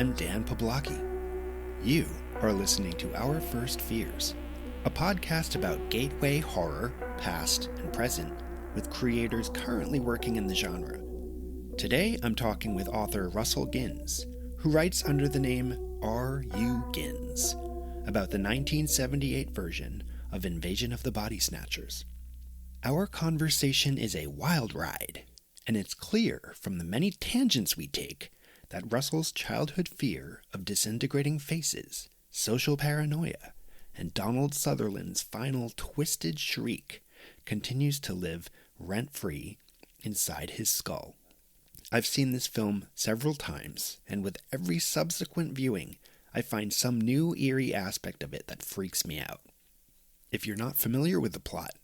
I'm Dan Pablocki. You are listening to Our First Fears, a podcast about gateway horror, past and present, with creators currently working in the genre. Today I'm talking with author Russell Ginns, who writes under the name R.U. Ginns, about the 1978 version of Invasion of the Body Snatchers. Our conversation is a wild ride, and it's clear from the many tangents we take that Russell's childhood fear of disintegrating faces, social paranoia, and Donald Sutherland's final twisted shriek continues to live rent-free inside his skull. I've seen this film several times, and with every subsequent viewing, I find some new eerie aspect of it that freaks me out. If you're not familiar with the plot,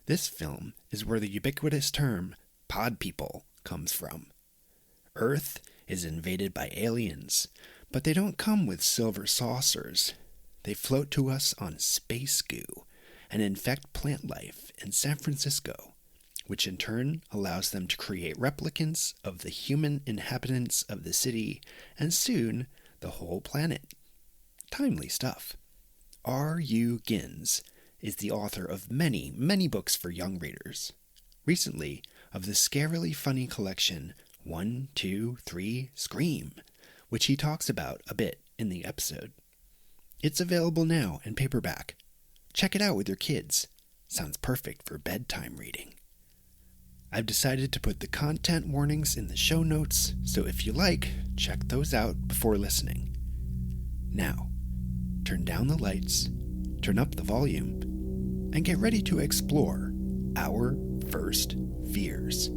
this film is where the ubiquitous term pod people comes from. Earth is invaded by aliens, but they don't come with silver saucers. They float to us on space goo and infect plant life in San Francisco, which in turn allows them to create replicants of the human inhabitants of the city and soon the whole planet. Timely stuff. R.U. Ginns is the author of many, many books for young readers. Recently, of the scarily funny collection 1, 2, 3, Scream, which he talks about a bit in the episode. It's available now in paperback. Check it out with your kids. Sounds perfect for bedtime reading. I've decided to put the content warnings in the show notes, so if you like, check those out before listening. Now, turn down the lights, turn up the volume, and get ready to explore Our First Fears.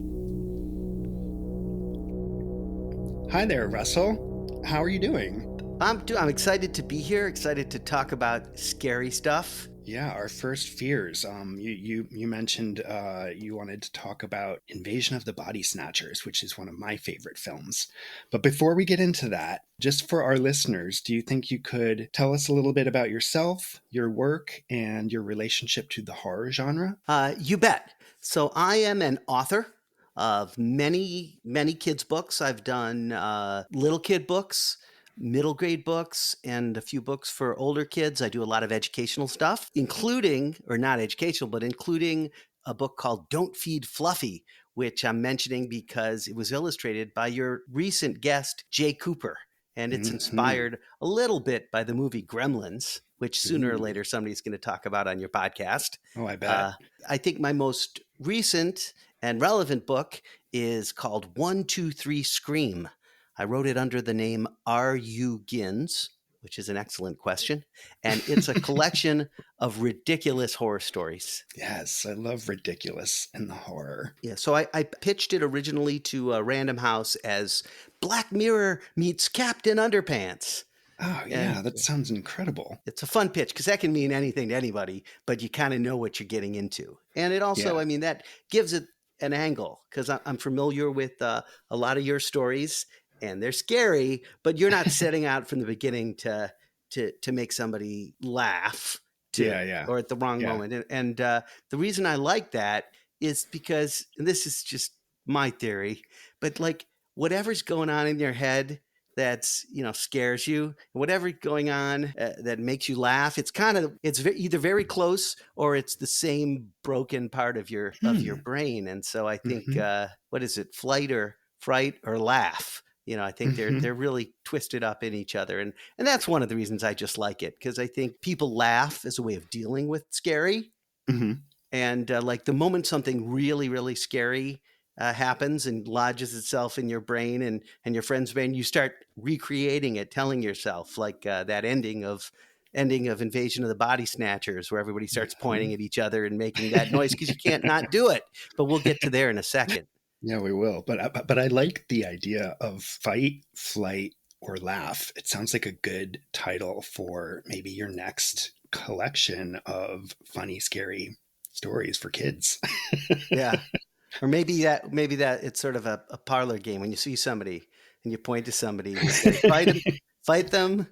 Hi there, Russell. How are you doing? I'm excited to be here, excited to talk about scary stuff. Yeah, Our First Fears. You mentioned you wanted to talk about Invasion of the Body Snatchers, which is one of my favorite films. But before we get into that, just for our listeners, do you think you could tell us a little bit about yourself, your work, and your relationship to the horror genre? You bet. So I am an author of many, many kids' books. I've done little kid books, middle grade books, and a few books for older kids. I do a lot of educational stuff, including, or not educational, but including a book called Don't Feed Fluffy, which I'm mentioning because it was illustrated by your recent guest, Jay Cooper. And it's inspired a little bit by the movie Gremlins, which sooner or later somebody's going to talk about on your podcast. Oh, I bet. I think my most recent and relevant book is called 1, 2, 3, Scream. I wrote it under the name R.U. Ginns, which is an excellent question. And it's a collection of ridiculous horror stories. Yes, I love ridiculous in the horror. Yeah, so I pitched it originally to Random House as Black Mirror meets Captain Underpants. Oh, yeah, that sounds incredible. It's a fun pitch because that can mean anything to anybody, but you kind of know what you're getting into. And it also, I mean, that gives it an angle because I'm familiar with a lot of your stories and they're scary, but you're not setting out from the beginning to make somebody laugh or at the wrong moment. And the reason I like that is because, and this is just my theory, but like whatever's going on in your head that's, scares you, whatever's going on that makes you laugh, it's either very close or it's the same broken part of your brain. And so I think, what is it? Flight or fright or laugh? I think they're really twisted up in each other. And that's one of the reasons I just like it, because I think people laugh as a way of dealing with scary. Mm-hmm. And like the moment something really, really scary happens and lodges itself in your brain and your friend's brain, you start recreating it, telling yourself like that ending of Invasion of the Body Snatchers, where everybody starts pointing at each other and making that noise because you can't not do it. But we'll get to there in a second. Yeah, we will. But I like the idea of fight, flight, or laugh. It sounds like a good title for maybe your next collection of funny, scary stories for kids. Yeah. Or maybe that it's sort of a parlor game when you see somebody and you point to somebody and say, fight them,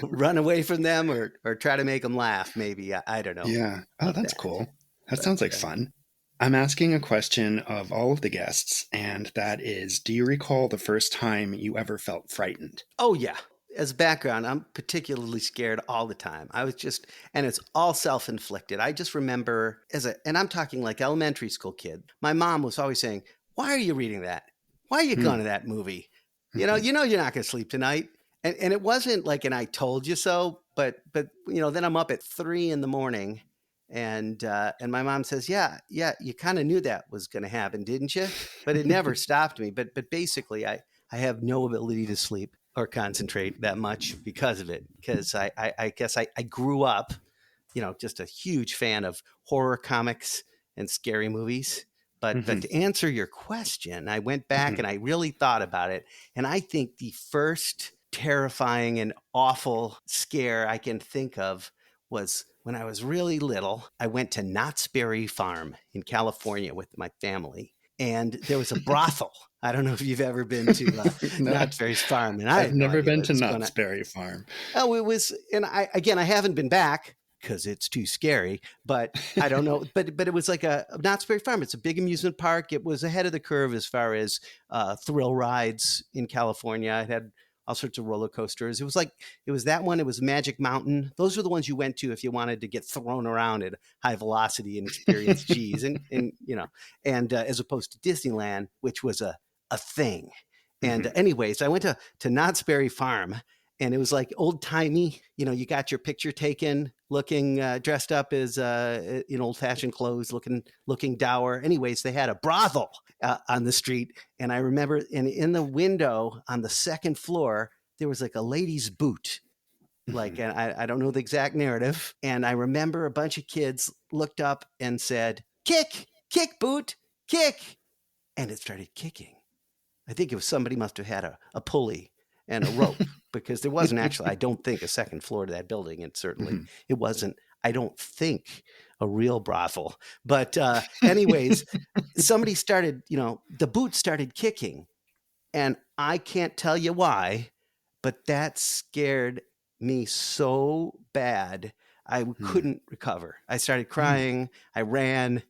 run away from them, or try to make them laugh. Maybe I don't know. Yeah. Oh, that's cool. That sounds like fun. I'm asking a question of all of the guests, and that is, do you recall the first time you ever felt frightened? Oh, yeah. As background, I'm particularly scared all the time. I was just, and it's all self inflicted. I just remember and I'm talking like elementary school kid, my mom was always saying, "Why are you reading that? Why are you going Hmm. to that movie? Mhm. You know, you're not going to sleep tonight." And it wasn't like an "I told you so," but then I'm up at 3 in the morning, and my mom says, "Yeah, you kind of knew that was going to happen, didn't you?" But it never stopped me. But basically, I have no ability to sleep or concentrate that much because of it. Because I guess I grew up, just a huge fan of horror comics and scary movies. But Mhm. to answer your question, I went back Mhm. and I really thought about it. And I think the first terrifying and awful scare I can think of was when I was really little. I went to Knott's Berry Farm in California with my family, and there was a brothel. I don't know if you've ever been to No, Knott's Berry's farm, and I I've had no never idea been what to was going Knott's on. Berry Farm. Oh, it was, and I haven't been back because it's too scary. But I don't know. But it was like a Knott's Berry Farm. It's a big amusement park. It was ahead of the curve as far as thrill rides in California. It had all sorts of roller coasters. It was that one. It was Magic Mountain. Those were the ones you went to if you wanted to get thrown around at high velocity and experience G's, and as opposed to Disneyland, which was a thing. And Mhm. anyways, I went to Knott's Berry Farm, and it was like old timey. You got your picture taken, looking dressed up as in old fashioned clothes, looking dour. Anyways, they had a brothel on the street, and I remember in the window on the second floor there was like a lady's boot. Like, Mhm. and I don't know the exact narrative, and I remember a bunch of kids looked up and said, "Kick, kick, boot, kick," and it started kicking. I think it was somebody must have had a pulley and a rope, because there wasn't actually, I don't think, a second floor to that building. And certainly Mhm. it wasn't, I don't think, a real brothel. But anyways, somebody started, the boot started kicking. And I can't tell you why, but that scared me so bad. I Mhm. couldn't recover. I started Mm. crying. I ran,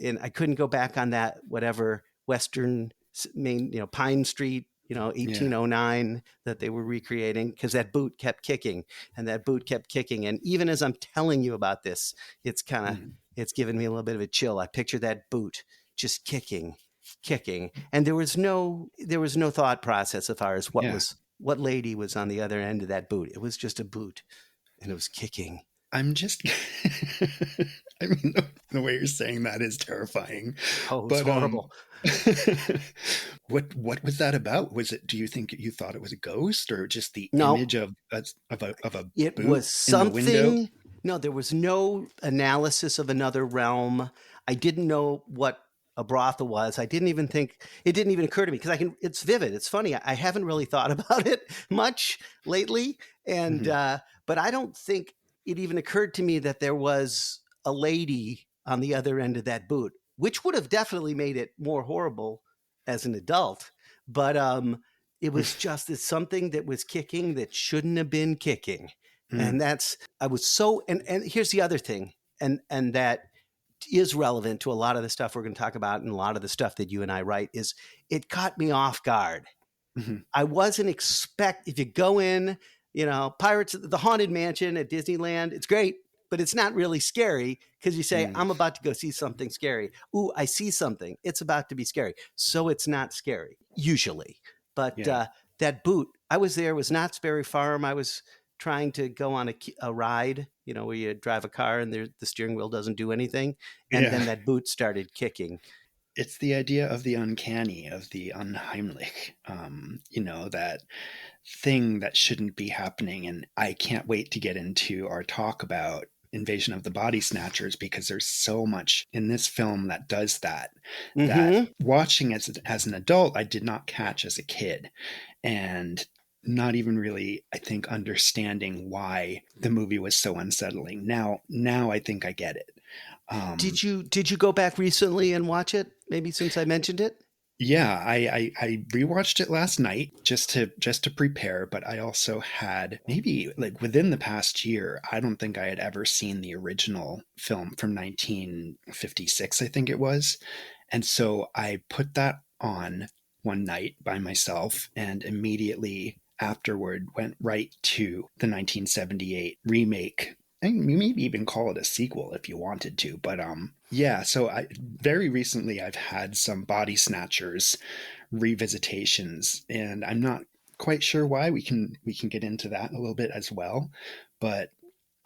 and I couldn't go back on that whatever Western main, Pine Street, Yeah. 1809 that they were recreating, because that boot kept kicking and that boot kept kicking. And even as I'm telling you about this, it's kind of Mhm. it's giving me a little bit of a chill. I picture that boot just kicking, and there was no thought process as far as Yeah. what lady was on the other end of that boot. It was just a boot, and it was kicking. I'm just I mean, the way you're saying that is terrifying. Oh, it was But horrible. what was that about? Was it, do you think you thought it was a ghost, or just the No, image of a it boot was in the window? something. No, there was no analysis of another realm. I didn't know what a brothel was. I didn't even think it didn't even occur to me, because it's vivid. It's funny. I haven't really thought about it much lately. And Mhm. but I don't think it even occurred to me that there was a lady on the other end of that boot, which would have definitely made it more horrible as an adult. But it was just as something that was kicking that shouldn't have been kicking. Mm. And that's I was so and here's the other thing, and that is relevant to a lot of the stuff we're going to talk about, and a lot of the stuff that you and I write, is it caught me off guard. Mhm. I wasn't expect if you go in, Pirates the Haunted Mansion at Disneyland, it's great, but it's not really scary, because you say, Mm. I'm about to go see something scary. Ooh, I see something. It's about to be scary. So it's not scary usually. But Yeah. that boot, I was there, was Knott's Berry Farm. I was trying to go on a ride, where you drive a car and the steering wheel doesn't do anything. And Yeah. then that boot started kicking. It's the idea of the uncanny, of the unheimlich, that thing that shouldn't be happening. And I can't wait to get into our talk about Invasion of the Body Snatchers, because there's so much in this film that does that, that Mm-hmm. watching as an adult, I did not catch as a kid. And not even really, I think, understanding why the movie was so unsettling. Now I think I get it. Um, Did you go back recently and watch it? Maybe since I mentioned it. Yeah, I rewatched it last night just to prepare, but I also had maybe like within the past year, I don't think I had ever seen the original film from 1956, I think it was. And so I put that on one night by myself and immediately afterward went right to the 1978 remake. And you maybe even call it a sequel if you wanted to, but yeah, so I very recently I've had some Body Snatchers revisitations, and I'm not quite sure why. We can get into that a little bit as well. But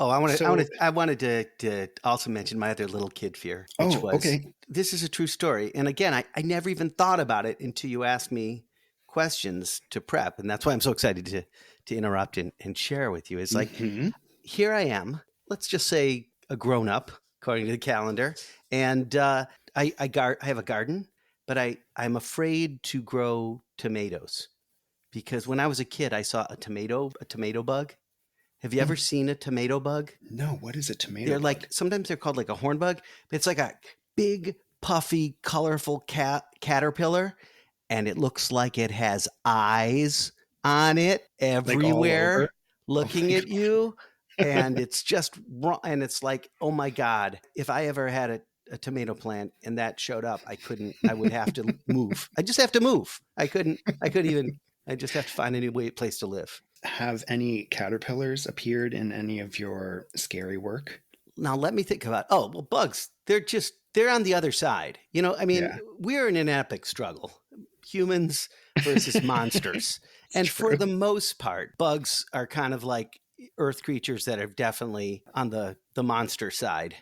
Oh, so I wanted to also mention my other little kid fear, which oh, was, okay. this is a true story. And again, I never even thought about it until you asked me questions to prep. And that's why I'm so excited to interrupt and share with you. It's like, Hmm. here I am, let's just say a grown up, according to the calendar. And I have a garden, but I'm afraid to grow tomatoes because when I was a kid, I saw a tomato bug. Have you Oh ever seen a tomato bug? no, what is a tomato They're bug? like, sometimes they're called like a horn bug, but it's like a big, puffy, colorful caterpillar, and it looks like it has eyes on it Like all over? everywhere Oh my looking at you. god. And it's just wrong. And it's like, oh my God, if I ever had a tomato plant and that showed up, I would have to move. I just have to move. I just have to find a new place to live. Have any caterpillars appeared in any of your scary work? Now let me think about, oh, well, bugs, they're on the other side. I mean, Yeah, we're in an epic struggle. Humans versus monsters. it's And for true. the most part, bugs are kind of like earth creatures that are definitely on the monster side.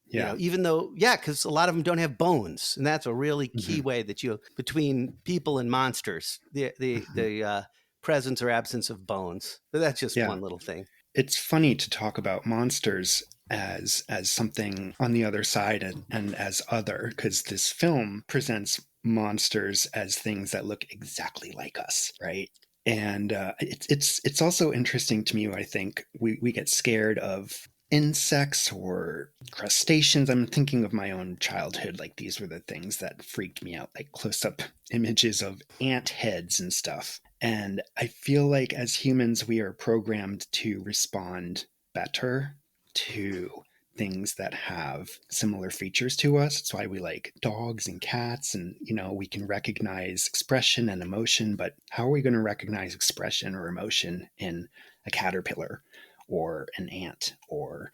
Yeah. Even though, yeah, because a lot of them don't have bones, and that's a really key Hmm. way that between people and monsters, Hmm. the presence or absence of bones. But that's just Yeah. one little thing. It's funny to talk about monsters as something on the other side and as other, because this film presents monsters as things that look exactly like us, right? And it's also interesting to me. I think we get scared of insects or crustaceans. I'm thinking of my own childhood. Like these were the things that freaked me out, like close up images of ant heads and stuff. And I feel like as humans, we are programmed to respond better to things that have similar features to us. It's why we like dogs and cats, and we can recognize expression and emotion. But how are we going to recognize expression or emotion in a caterpillar or an ant or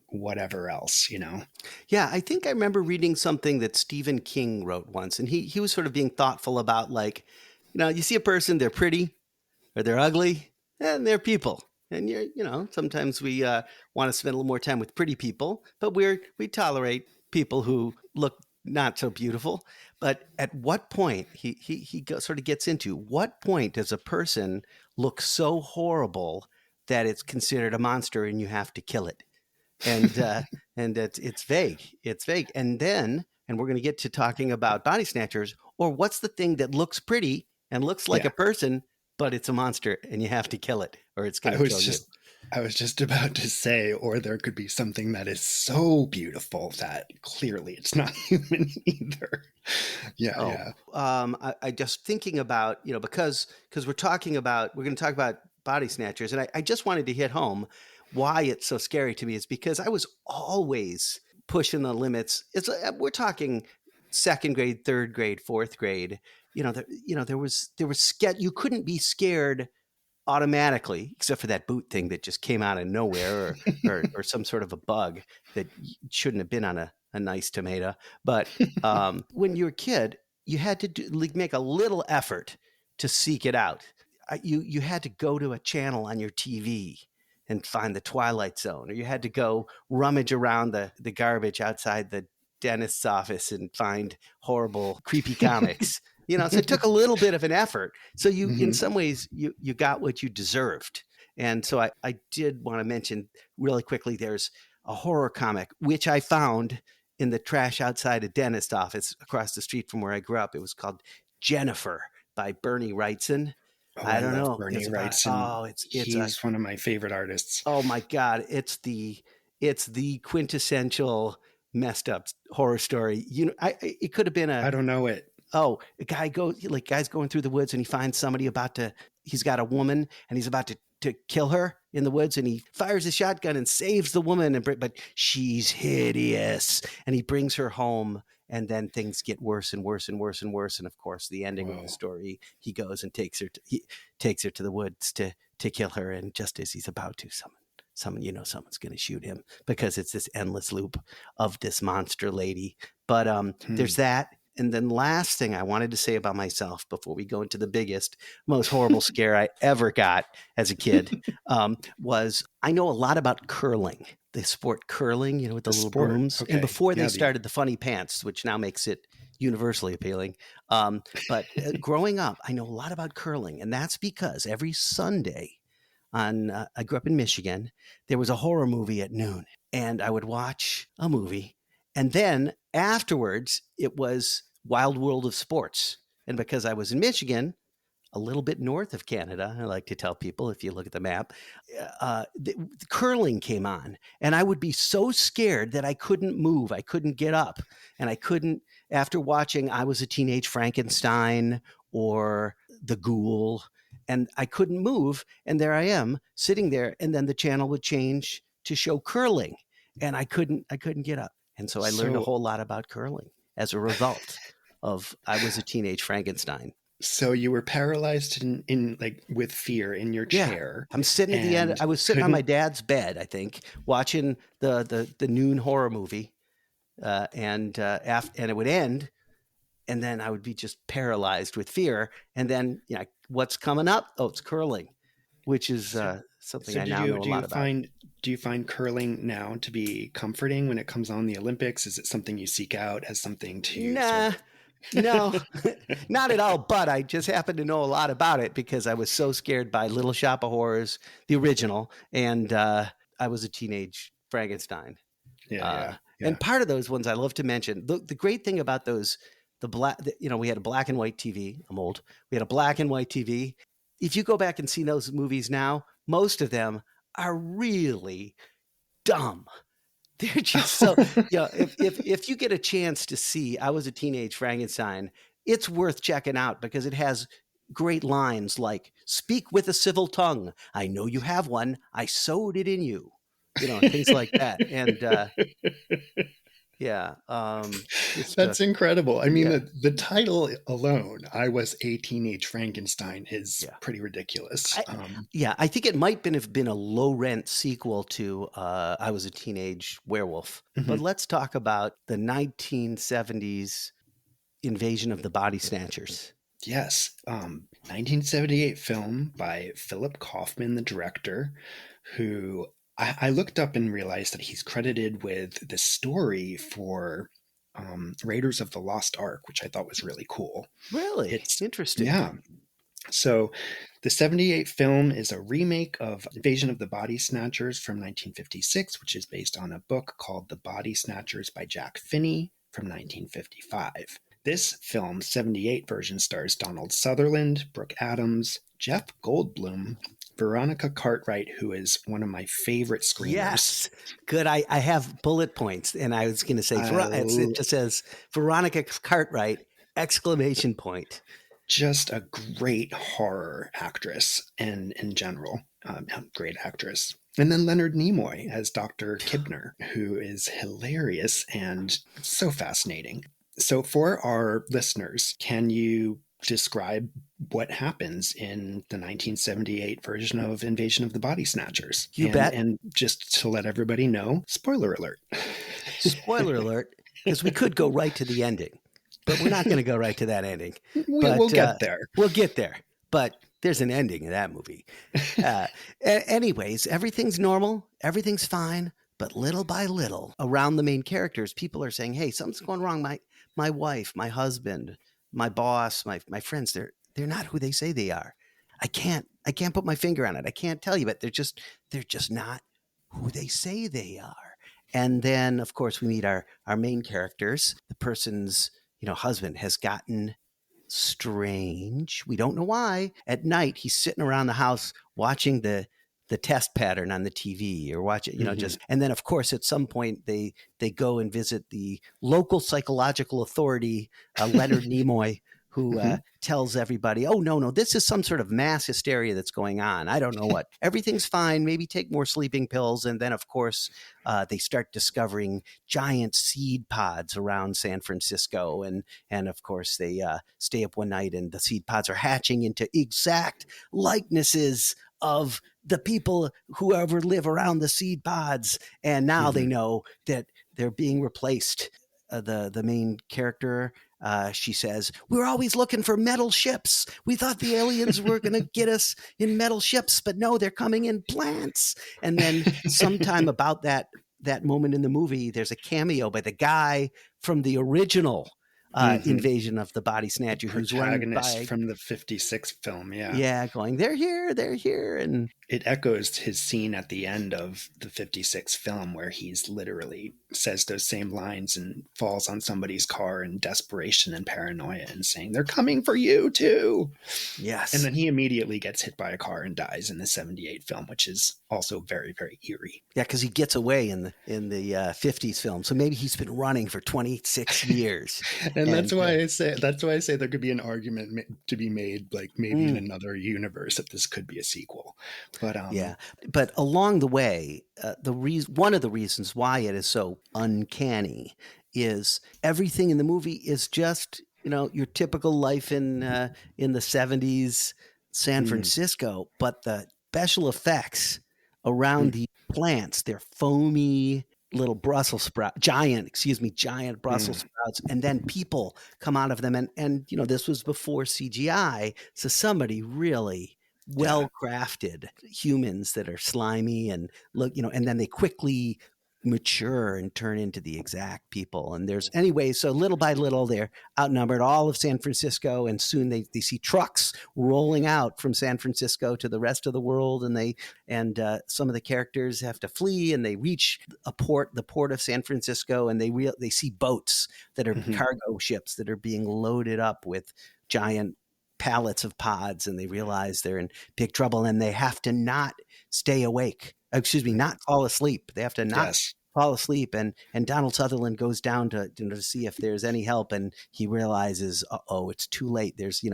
whatever else? Yeah, I think I remember reading something that Stephen King wrote once, and he was sort of being thoughtful about, like, you see a person, they're pretty or they're ugly, and they're people. And sometimes we want to spend a little more time with pretty people, but we tolerate people who look not so beautiful. But at what point sort of gets into, what point does a person look so horrible that it's considered a monster and you have to kill it? And it's vague. It's vague. And we're going to get to talking about body snatchers, or what's the thing that looks pretty and looks like Yeah. a person, but it's a monster and you have to kill it or it's going I to was kill you. just I was just about to say, or there could be something that is so beautiful that clearly it's not human either. Yeah, Oh, yeah. I just thinking about, because we're going to talk about body snatchers. And I just wanted to hit home why it's so scary to me is because I was always pushing the limits. We're talking second grade, third grade, fourth grade. You couldn't be scared automatically, except for that boot thing that just came out of nowhere, or some sort of a bug that shouldn't have been on a nice tomato. But when you were a kid, you had to make a little effort to seek it out. You had to go to a channel on your TV and find the Twilight Zone, or you had to go rummage around the garbage outside the dentist's office and find horrible, creepy comics. So it took a little bit of an effort. So in Hmm. some ways, you got what you deserved. And so I did want to mention really quickly, there's a horror comic, which I found in the trash outside a dentist office across the street from where I grew up. It was called Jennifer by Bernie Wrightson. Oh, I I don't love know. Bernie It's about, Wrightson. oh, it's a, He's one of my favorite artists. oh my God. It's the quintessential messed up horror story. It could have been I don't know it. Oh, guy's going through the woods and he finds somebody he's got a woman and he's about to kill her in the woods, and he fires his shotgun and saves the woman, but she's hideous, and he brings her home, and then things get worse and worse and worse and worse. And of course, the ending of the story, he goes and takes her to the woods to kill her, and just as he's about to, someone's going to shoot him, because it's this endless loop of this monster lady. But there's that. And then last thing I wanted to say about myself before we go into the biggest, most horrible scare I ever got as a kid was I know a lot about curling, the sport curling, with the little brooms. Okay. And before they started the funny pants, which now makes it universally appealing. But growing up, I know a lot about curling. And that's because every Sunday I grew up in Michigan, there was a horror movie at noon. And I would watch a movie. And then afterwards, it was Wild World of Sports. And because I was in Michigan, a little bit north of Canada, I like to tell people, if you look at the map, the curling came on. And I would be so scared that I couldn't move. I couldn't get up. And I couldn't, after watching I Was a Teenage Frankenstein or The Ghoul, and I couldn't move. And there I am sitting there. And then the channel would change to show curling. And I couldn't get up. And so I learned a whole lot about curling as a result of I Was a Teenage Frankenstein. So you were paralyzed in like with fear in your chair. I'm sitting at the end. I was sitting on my dad's bed, I think, watching the noon horror movie, and it would end, and then I would be just paralyzed with fear. And then what's coming up? Oh, it's curling, which is something I now know a lot about. Do you find curling now to be comforting when it comes on the Olympics? Is it something you seek out as something to? No, not at all. But I just happen to know a lot about it because I was so scared by Little Shop of Horrors, the original, and I Was a Teenage Frankenstein. Yeah. And part of those ones I love to mention. The great thing about those, we had a black and white TV. I'm old. We had a black and white TV. If you go back and see those movies now, most of them are really dumb. They're just so, if you get a chance to see I Was a Teenage Frankenstein, it's worth checking out because it has great lines like, "Speak with a civil tongue. I know you have one. I sewed it in you." Things like that. And that's incredible. I mean, the title alone, I Was a Teenage Frankenstein, is pretty ridiculous. I think it might have been a low rent sequel to I Was a Teenage Werewolf. Mm-hmm. But let's talk about the 1970s invasion of the Body Snatchers. Yes. 1978 film by Philip Kaufman, the director, who I looked up and realized that he's credited with the story for Raiders of the Lost Ark, which I thought was really cool. Really? It's interesting. Yeah. So the 78 film is a remake of Invasion of the Body Snatchers from 1956, which is based on a book called The Body Snatchers by Jack Finney from 1955. This film's 78 version stars Donald Sutherland, Brooke Adams, Jeff Goldblum, Veronica Cartwright, who is one of my favorite screamers. Yes. Good. I have bullet points, and I was going to say, it just says Veronica Cartwright, ! Just a great horror actress and in general, great actress. And then Leonard Nimoy as Dr. Kibner, who is hilarious and so fascinating. So for our listeners, can you describe what happens in the 1978 version of Invasion of the Body Snatchers? You bet. And just to let everybody know, spoiler alert. Spoiler alert, because we could go right to the ending, but we're not going to go right to that ending. We'll get there. We'll get there, but there's an ending in that movie. Anyways, everything's normal. Everything's fine. But little by little, around the main characters, people are saying, hey, something's going wrong. My wife, my husband, my boss, my friends, they're not who they say they are. I can't put my finger on it. I can't tell you, but they're just not who they say they are. And then, of course, we meet our main characters. The person's, husband has gotten strange. We don't know why. At night, he's sitting around the house watching the the test pattern on the TV or watch it, Mm-hmm. just, and then of course at some point they go and visit the local psychological authority, Leonard Nimoy, who Mm-hmm. tells everybody, oh, no, this is some sort of mass hysteria that's going on. I don't know what. Everything's fine. Maybe take more sleeping pills. And then, of course, they start discovering giant seed pods around San Francisco. And of course, they stay up one night and the seed pods are hatching into exact likenesses of the people who ever live around the seed pods. And now they know that they're being replaced. The main character, she says, we're always looking for metal ships. We thought the aliens were going to get us in metal ships, but no, they're coming in plants. And then sometime about that moment in the movie, there's a cameo by the guy from the original Invasion of the Body Snatcher, who's run by from the 56 film. Yeah, going, they're here. And it echoes his scene at the end of the 56 film where he's literally says those same lines and falls on somebody's car in desperation and paranoia and saying, they're coming for you too. Yes. And then he immediately gets hit by a car and dies in the 78 film, which is also very, very eerie. Yeah, because he gets away in the 50s film. So maybe he's been running for 26 years. and that's why I say there could be an argument to be made, like maybe in another universe, that this could be a sequel. But yeah, but along the way, one of the reasons why it is so uncanny is everything in the movie is just your typical life in the 70s San Francisco, but the special effects around the plants, they're foamy little Brussels sprout, giant Brussels sprouts, and then people come out of them, and this was before CGI, so somebody really well-crafted humans that are slimy and look, and then they quickly mature and turn into the exact people. And there's so little by little they're outnumbered all of San Francisco, and soon they see trucks rolling out from San Francisco to the rest of the world, and some of the characters have to flee, and they reach the port of San Francisco, and they see boats that are cargo ships that are being loaded up with giant pallets of pods, and they realize they're in big trouble, and they have to not stay awake. Not fall asleep. They have to not fall asleep. And Donald Sutherland goes down to see if there's any help, and he realizes, it's too late. There's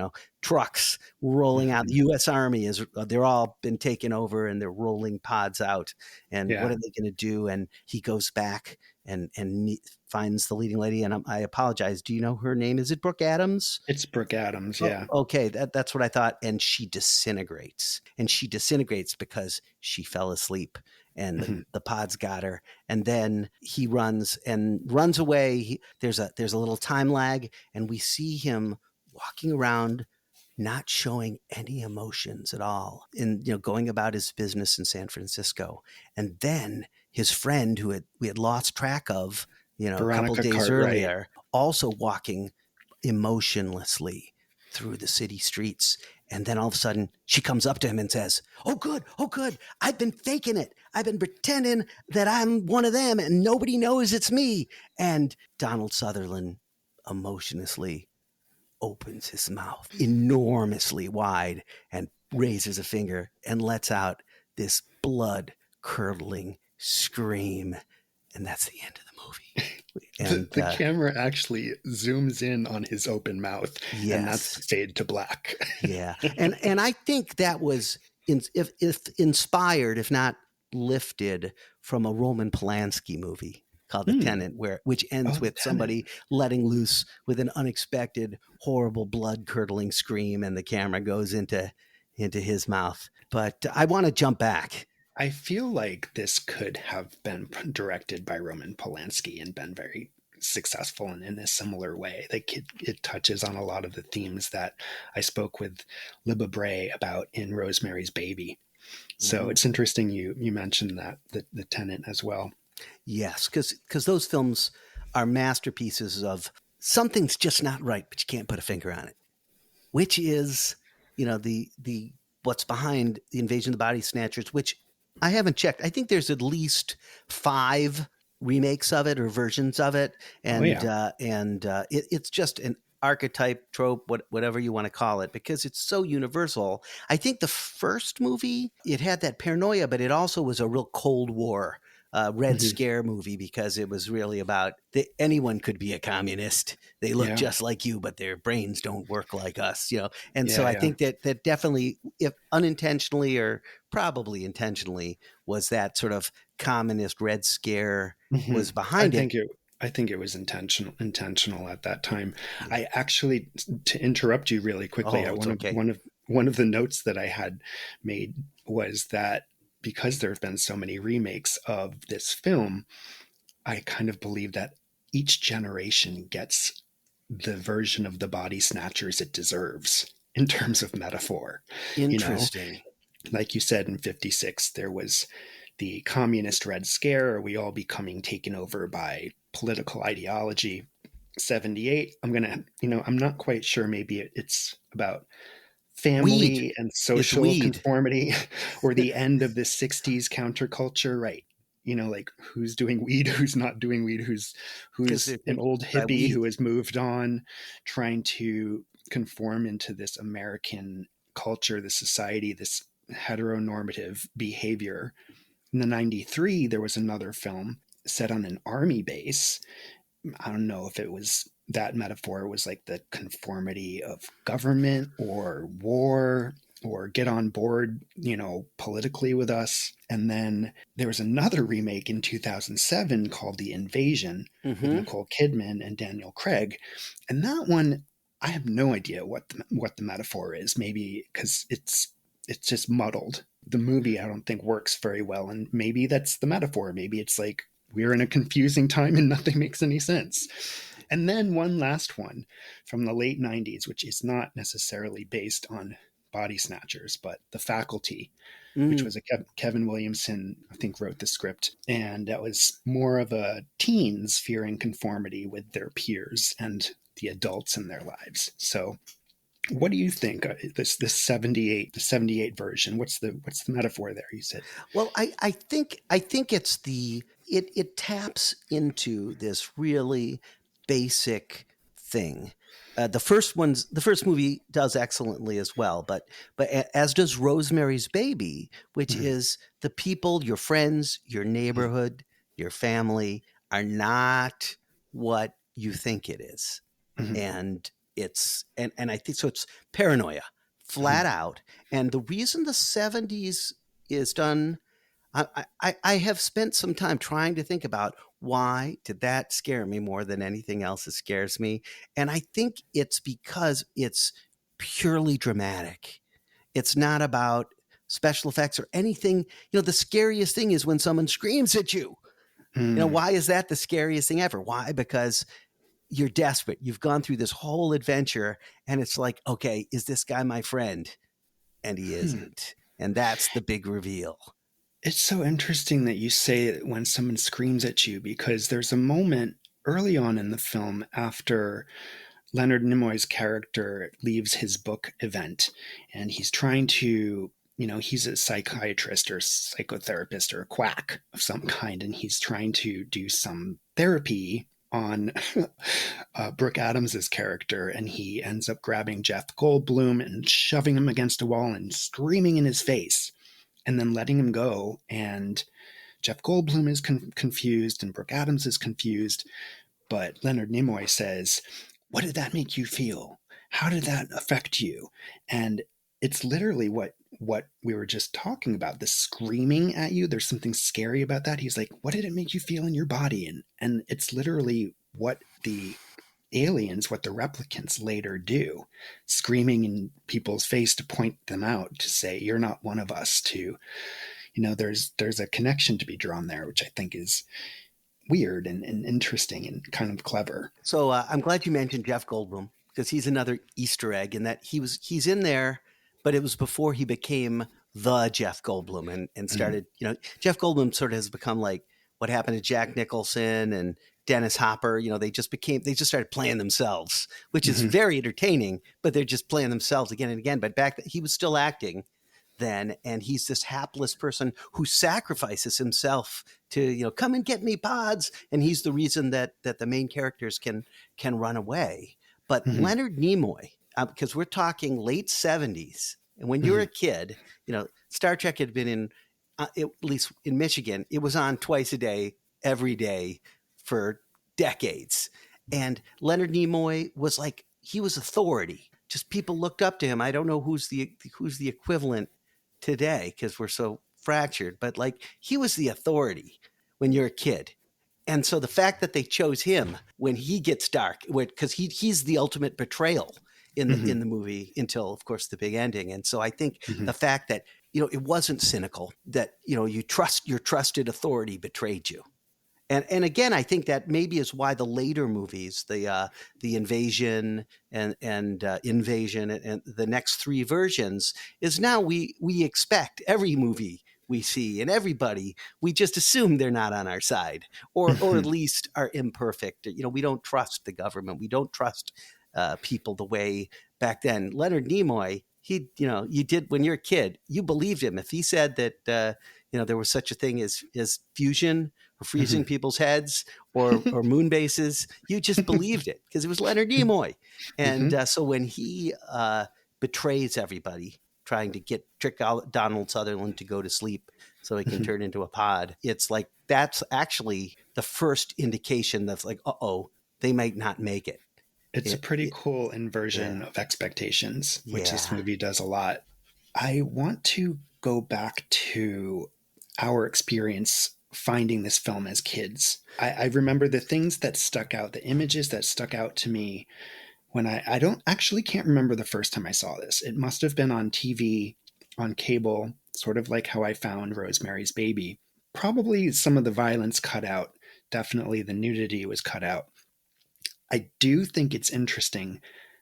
trucks rolling out. The U.S. Army they're all been taken over, and they're rolling pods out. And what are they going to do? And he goes back and finds the leading lady. And I apologize. Do you know her name? Is it Brooke Adams? It's Brooke Adams. Yeah. Okay. That's what I thought. And she disintegrates, because she fell asleep, and the pods got her. And then he runs away. There's a little time lag, and we see him walking around, not showing any emotions at all, and going about his business in San Francisco. And then his friend, who we had lost track of, Veronica a couple days Cartwright. earlier, also walking emotionlessly through the city streets. And then all of a sudden she comes up to him and says, oh good, I've been faking it. I've been pretending that I'm one of them, and nobody knows it's me. And Donald Sutherland emotionlessly opens his mouth enormously wide and raises a finger and lets out this blood-curdling scream. And that's the end of the movie. And the camera actually zooms in on his open mouth, and that's fade to black. Yeah. And I think that was if inspired, if not lifted, from a Roman Polanski movie called The Tenant, which ends with somebody letting loose with an unexpected, horrible, blood-curdling scream, and the camera goes into his mouth. But I want to jump back. I feel like this could have been directed by Roman Polanski and been very successful in a similar way. Like it touches on a lot of the themes that I spoke with Libba Bray about in Rosemary's Baby. So it's interesting you mentioned that, the Tenant as well. Yes, because those films are masterpieces of something's just not right, but you can't put a finger on it, which is, the what's behind the Invasion of the Body Snatchers, which I haven't checked. I think there's at least 5 remakes of it or versions of it, and it's just an archetype, trope, whatever you want to call it, because it's so universal. I think the first movie, it had that paranoia, but it also was a real Cold War Red Hmm. Scare movie, because it was really about anyone could be a communist. They look Yeah. just like you, but their brains don't work like us, you know. And so Yeah. I Yeah. think that definitely, if unintentionally or probably intentionally, was that sort of communist Red Scare Hmm. was I behind it. think it. I think it was intentional at that time. Yeah. I actually, to interrupt you really quickly, Oh, it's one of okay. one of the notes that I had made was that because there have been so many remakes of this film, I kind of believe that each generation gets the version of the Body Snatchers it deserves in terms of metaphor. You know, Interesting. like you said, in 56, there was the communist Red Scare, are we all becoming taken over by political ideology? 78, I'm not quite sure. Maybe it's about Weed. family and It's social weed. conformity, or the end of the 60s counterculture, right? Like who's doing weed, who's not doing weed, Because who's they're an taken old by hippie weed. who has moved on, trying to conform into this American culture, this society, this heteronormative behavior. In the 93, there was another film set on an army base. I don't know if it was that metaphor was like the conformity of government or war or get on board, politically with us. And then there was another remake in 2007 called The Invasion with Mm-hmm. Nicole Kidman and Daniel Craig. And that one, I have no idea what the metaphor is. Maybe because it's just muddled. The movie I don't think works very well, and maybe that's the metaphor. Maybe it's like we're in a confusing time and nothing makes any sense. And then one last one from the late 90s, which is not necessarily based on Body Snatchers, but The Faculty, which Mm. was a Kevin Williamson, I think, wrote the script. And that was more of a teens fearing conformity with their peers and the adults in their lives. So what do you think? This 78, the 78 version. What's the metaphor there? You said. Well, I think it taps into this really basic thing. The first movie does excellently as well, but as does Rosemary's Baby, which Mhm, is the people, your friends, your mhm, neighborhood, your family are not what you think it is. mhm, And and I think so, it's paranoia mhm, flat out. And the reason the 70s is done, I have spent some time trying to think about why did that scare me more than anything else that scares me. And I think it's because it's purely dramatic. It's not about special effects or anything. The scariest thing is when someone screams at you. mm, Why is that the scariest thing ever? Why? Because you're desperate. You've gone through this whole adventure, and it's like, okay, is this guy my friend? And he hmm. isn't. And that's the big reveal. It's so interesting that you say it when someone screams at you because there's a moment early on in the film after Leonard Nimoy's character leaves his book event and he's trying to, he's a psychiatrist or psychotherapist or a quack of some kind, and he's trying to do some therapy on Brooke Adams's character, and he ends up grabbing Jeff Goldblum and shoving him against a wall and screaming in his face and then letting him go. And Jeff Goldblum is confused and Brooke Adams is confused. But Leonard Nimoy says, "What did that make you feel? How did that affect you?" And it's literally what we were just talking about, the screaming at you. There's something scary about that. He's like, "What did it make you feel in your body?" And it's literally what the aliens, what the replicants later do, screaming in people's face to point them out, to say, "You're not one of us," to, there's a connection to be drawn there, which I think is weird and interesting and kind of clever. So I'm glad you mentioned Jeff Goldblum, because he's another Easter egg in that he's in there, but it was before he became the Jeff Goldblum and Mhm, started. Jeff Goldblum sort of has become like what happened to Jack Nicholson and Dennis Hopper. They just started playing themselves, which is mhm, very entertaining, but they're just playing themselves again and again. But he was still acting then, and he's this hapless person who sacrifices himself to come and get me, pods, and he's the reason that the main characters can run away. But Mhm. Leonard Nimoy, because we're talking late 70s, and when you're a Mhm. kid, Star Trek had been in, at least in Michigan, it was on twice a day, every day for decades. And Leonard Nimoy was like, he was authority. Just people looked up to him. I don't know who's the equivalent today because we're so fractured, but like he was the authority when you're a kid. And so the fact that they chose him when he gets dark, because he's the ultimate betrayal in Mhm. the movie until, of course, the big ending. And so I think Mhm. the fact that it wasn't cynical, that your trusted authority betrayed you. And again, I think that maybe is why the later movies, the invasion and invasion and the next three versions, is now we expect every movie we see and everybody, we just assume they're not on our side, or at Mhm. least are imperfect. We don't trust the government. We don't trust people the way back then. Leonard Nimoy, you did, when you're a kid, you believed him if he said that there was such a thing as fusion or freezing Mhm. people's heads or moon bases. You just believed it because it was Leonard Nimoy. And Mhm. so when he betrays everybody, trying to trick Donald Sutherland to go to sleep so he can Mhm. turn into a pod, it's like that's actually the first indication that's like, they might not make it. It's a pretty It cool yeah, inversion of expectations, which this yeah. movie does a lot. I want to go back to our experience finding this film as kids. I remember the things that stuck out, the images that stuck out to me when I don't actually can't remember the first time I saw this. It must have been on TV, on cable, sort of like how I found Rosemary's Baby. Probably some of the violence cut out. Definitely the nudity was cut out. I do think it's interesting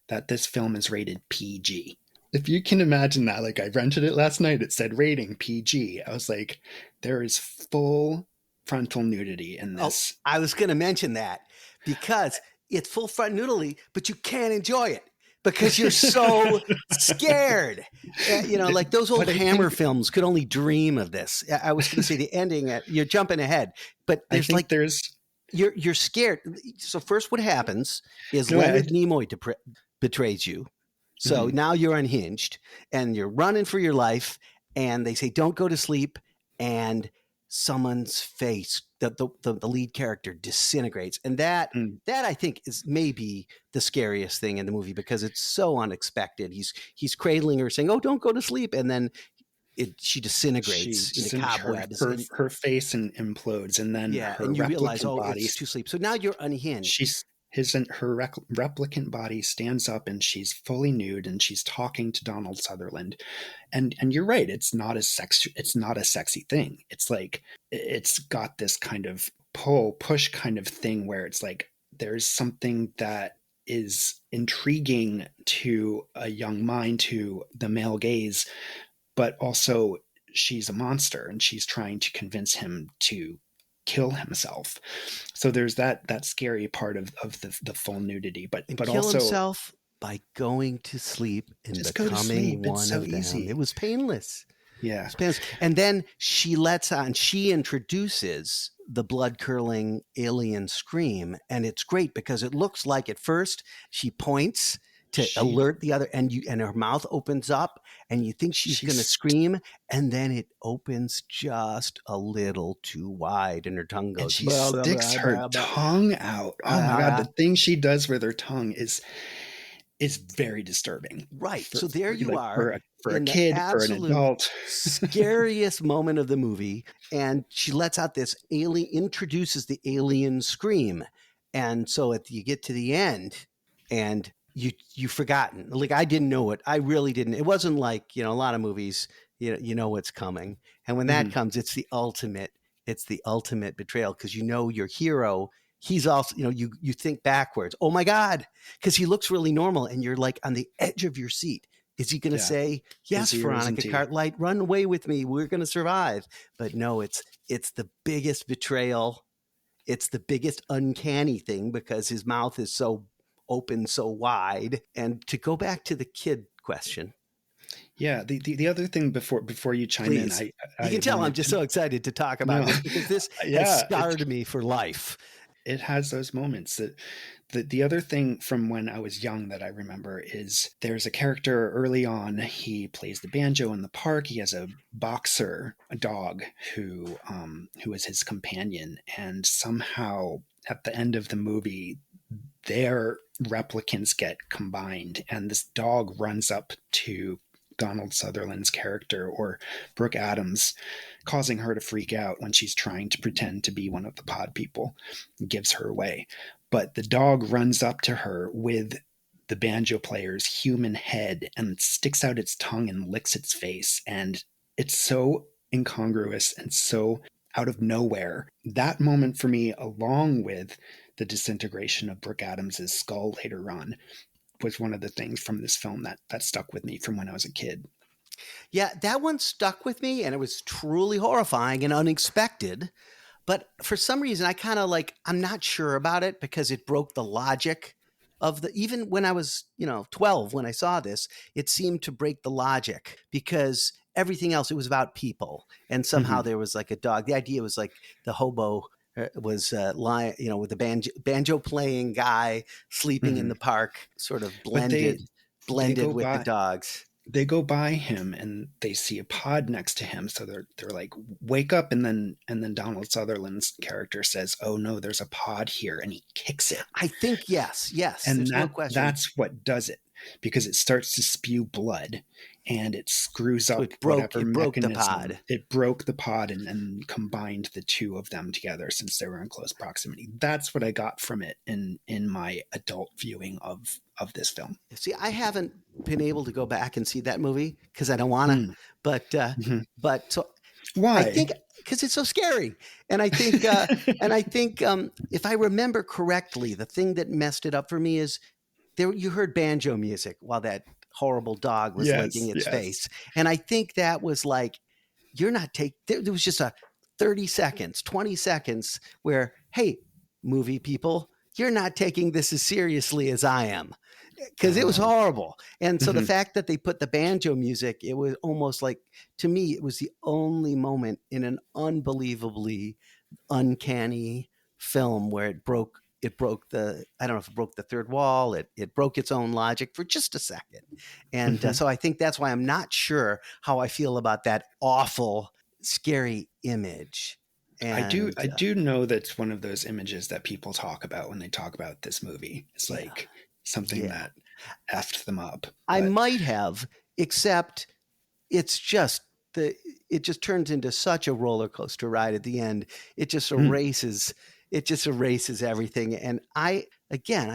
that this film is rated PG. If you can imagine that, like I rented it last night, it said rating PG. I was like, there is full frontal nudity in Oh, this. I was going to mention that because it's full front nudity, but you can't enjoy it because you're so scared. Like those old But I Hammer think films could only dream of this. I was going to say the ending. You're jumping ahead, but I there's think like there's you're scared. So first, what happens is go Leonard ahead. Nimoy betrays you. So Mm-hmm. now you're unhinged and you're running for your life, and they say don't go to sleep, and someone's face, the lead character, disintegrates, and that I think is maybe the scariest thing in the movie because it's so unexpected. He's cradling her, saying, "Oh, don't go to sleep," and then she She disintegrates into just in her cobwebs, her and her face and implodes, and then yeah, her and you realize, replicant oh, body it's to sleep. So now you're unhinged. she's replicant body stands up and she's fully nude and she's talking to Donald Sutherland. And you're right, it's not a sexy thing. It's like it's got this kind of push kind of thing where it's like there's something that is intriguing to a young mind, to the male gaze, but also she's a monster and she's trying to convince him to kill himself. So there's that scary part of the full nudity, And but kill also himself by going to sleep and just go to becoming sleep. It's one so of them. It easy. was painless. Yeah. And then she introduces the blood curdling alien scream. And it's great because it looks like at first she points to She alert the other, and her mouth opens up and you think she's going to she's scream. And then it opens just a little too wide and her tongue and goes, she blah, blah, sticks blah, her blah, blah, tongue out. Oh my god, blah. the thing she does with her tongue is very disturbing Right. So there you like are for a in the kid, for an absolute adult. scariest moment of the movie. And she lets out this alien, introduces the alien scream. And so you get to the end and you've forgotten. Like I didn't know it. I really didn't. It wasn't like, a lot of movies, you know what's coming. And when that Mhm. comes, it's the ultimate betrayal because your hero, he's also, you think backwards. Oh my God, because he looks really normal and you're like on the edge of your seat. Is he going to Yeah. say, Is yes, he or isn't Veronica he? Cartwright, run away with me. We're going to survive. But no, it's the biggest betrayal. It's the biggest uncanny thing because his mouth is so open, so wide. And to go back to the kid question, Yeah, the other thing before you chime in, please. You I can tell I'm wanted just to so excited to talk about no, this because this has yeah, it's scarred me for life. it has those moments. That the other thing from when I was young that I remember is there's a character early on. He plays the banjo in the park. He has a boxer, a dog who is his companion, and somehow at the end of the movie, their replicants get combined, and this dog runs up to Donald Sutherland's character, or Brooke Adams, causing her to freak out when she's trying to pretend to be one of the pod people, and gives her away. But the dog runs up to her with the banjo player's human head and sticks out its tongue and licks its face. And it's so incongruous and so out of nowhere. That moment for me, along with the disintegration of Brooke Adams's skull later on, was one of the things from this film that stuck with me from when I was a kid. Yeah, that one stuck with me, and it was truly horrifying and unexpected. But for some reason, I kind of I'm not sure about it because it broke the logic of even when I was, 12, when I saw this, it seemed to break the logic because everything else, it was about people. And somehow there was like a dog. The idea was like the hobo was lying, with the banjo playing guy sleeping in the park, sort of blended with the dogs. They go by him and they see a pod next to him, so they're like, wake up. And then Donald Sutherland's character says, oh no, there's a pod here, and he kicks it. I think yes And there's no question. That's what does it, because it starts to spew blood and it screws up whatever mechanism. Broke the pod. It broke the pod and combined the two of them together since they were in close proximity. That's what I got from it in my adult viewing of this film. See, I haven't been able to go back and see that movie because I don't want to. But so why? I think because it's so scary, and I think if I remember correctly, the thing that messed it up for me is you heard banjo music while that horrible dog was licking its face, and I think that was like you're not there was just a 30 seconds, 20 seconds where, hey, movie people, you're not taking this as seriously as I am. Because it was horrible. And so the fact that they put the banjo music, it was almost like, to me, it was the only moment in an unbelievably uncanny film where it broke the, I don't know if it broke the third wall. It broke its own logic for just a second. And so I think that's why I'm not sure how I feel about that awful, scary image. And, I do know that's one of those images that people talk about when they talk about this movie. It's like something that effed them up. But I might have, except it's just it just turns into such a roller coaster ride at the end. It just erases everything. And I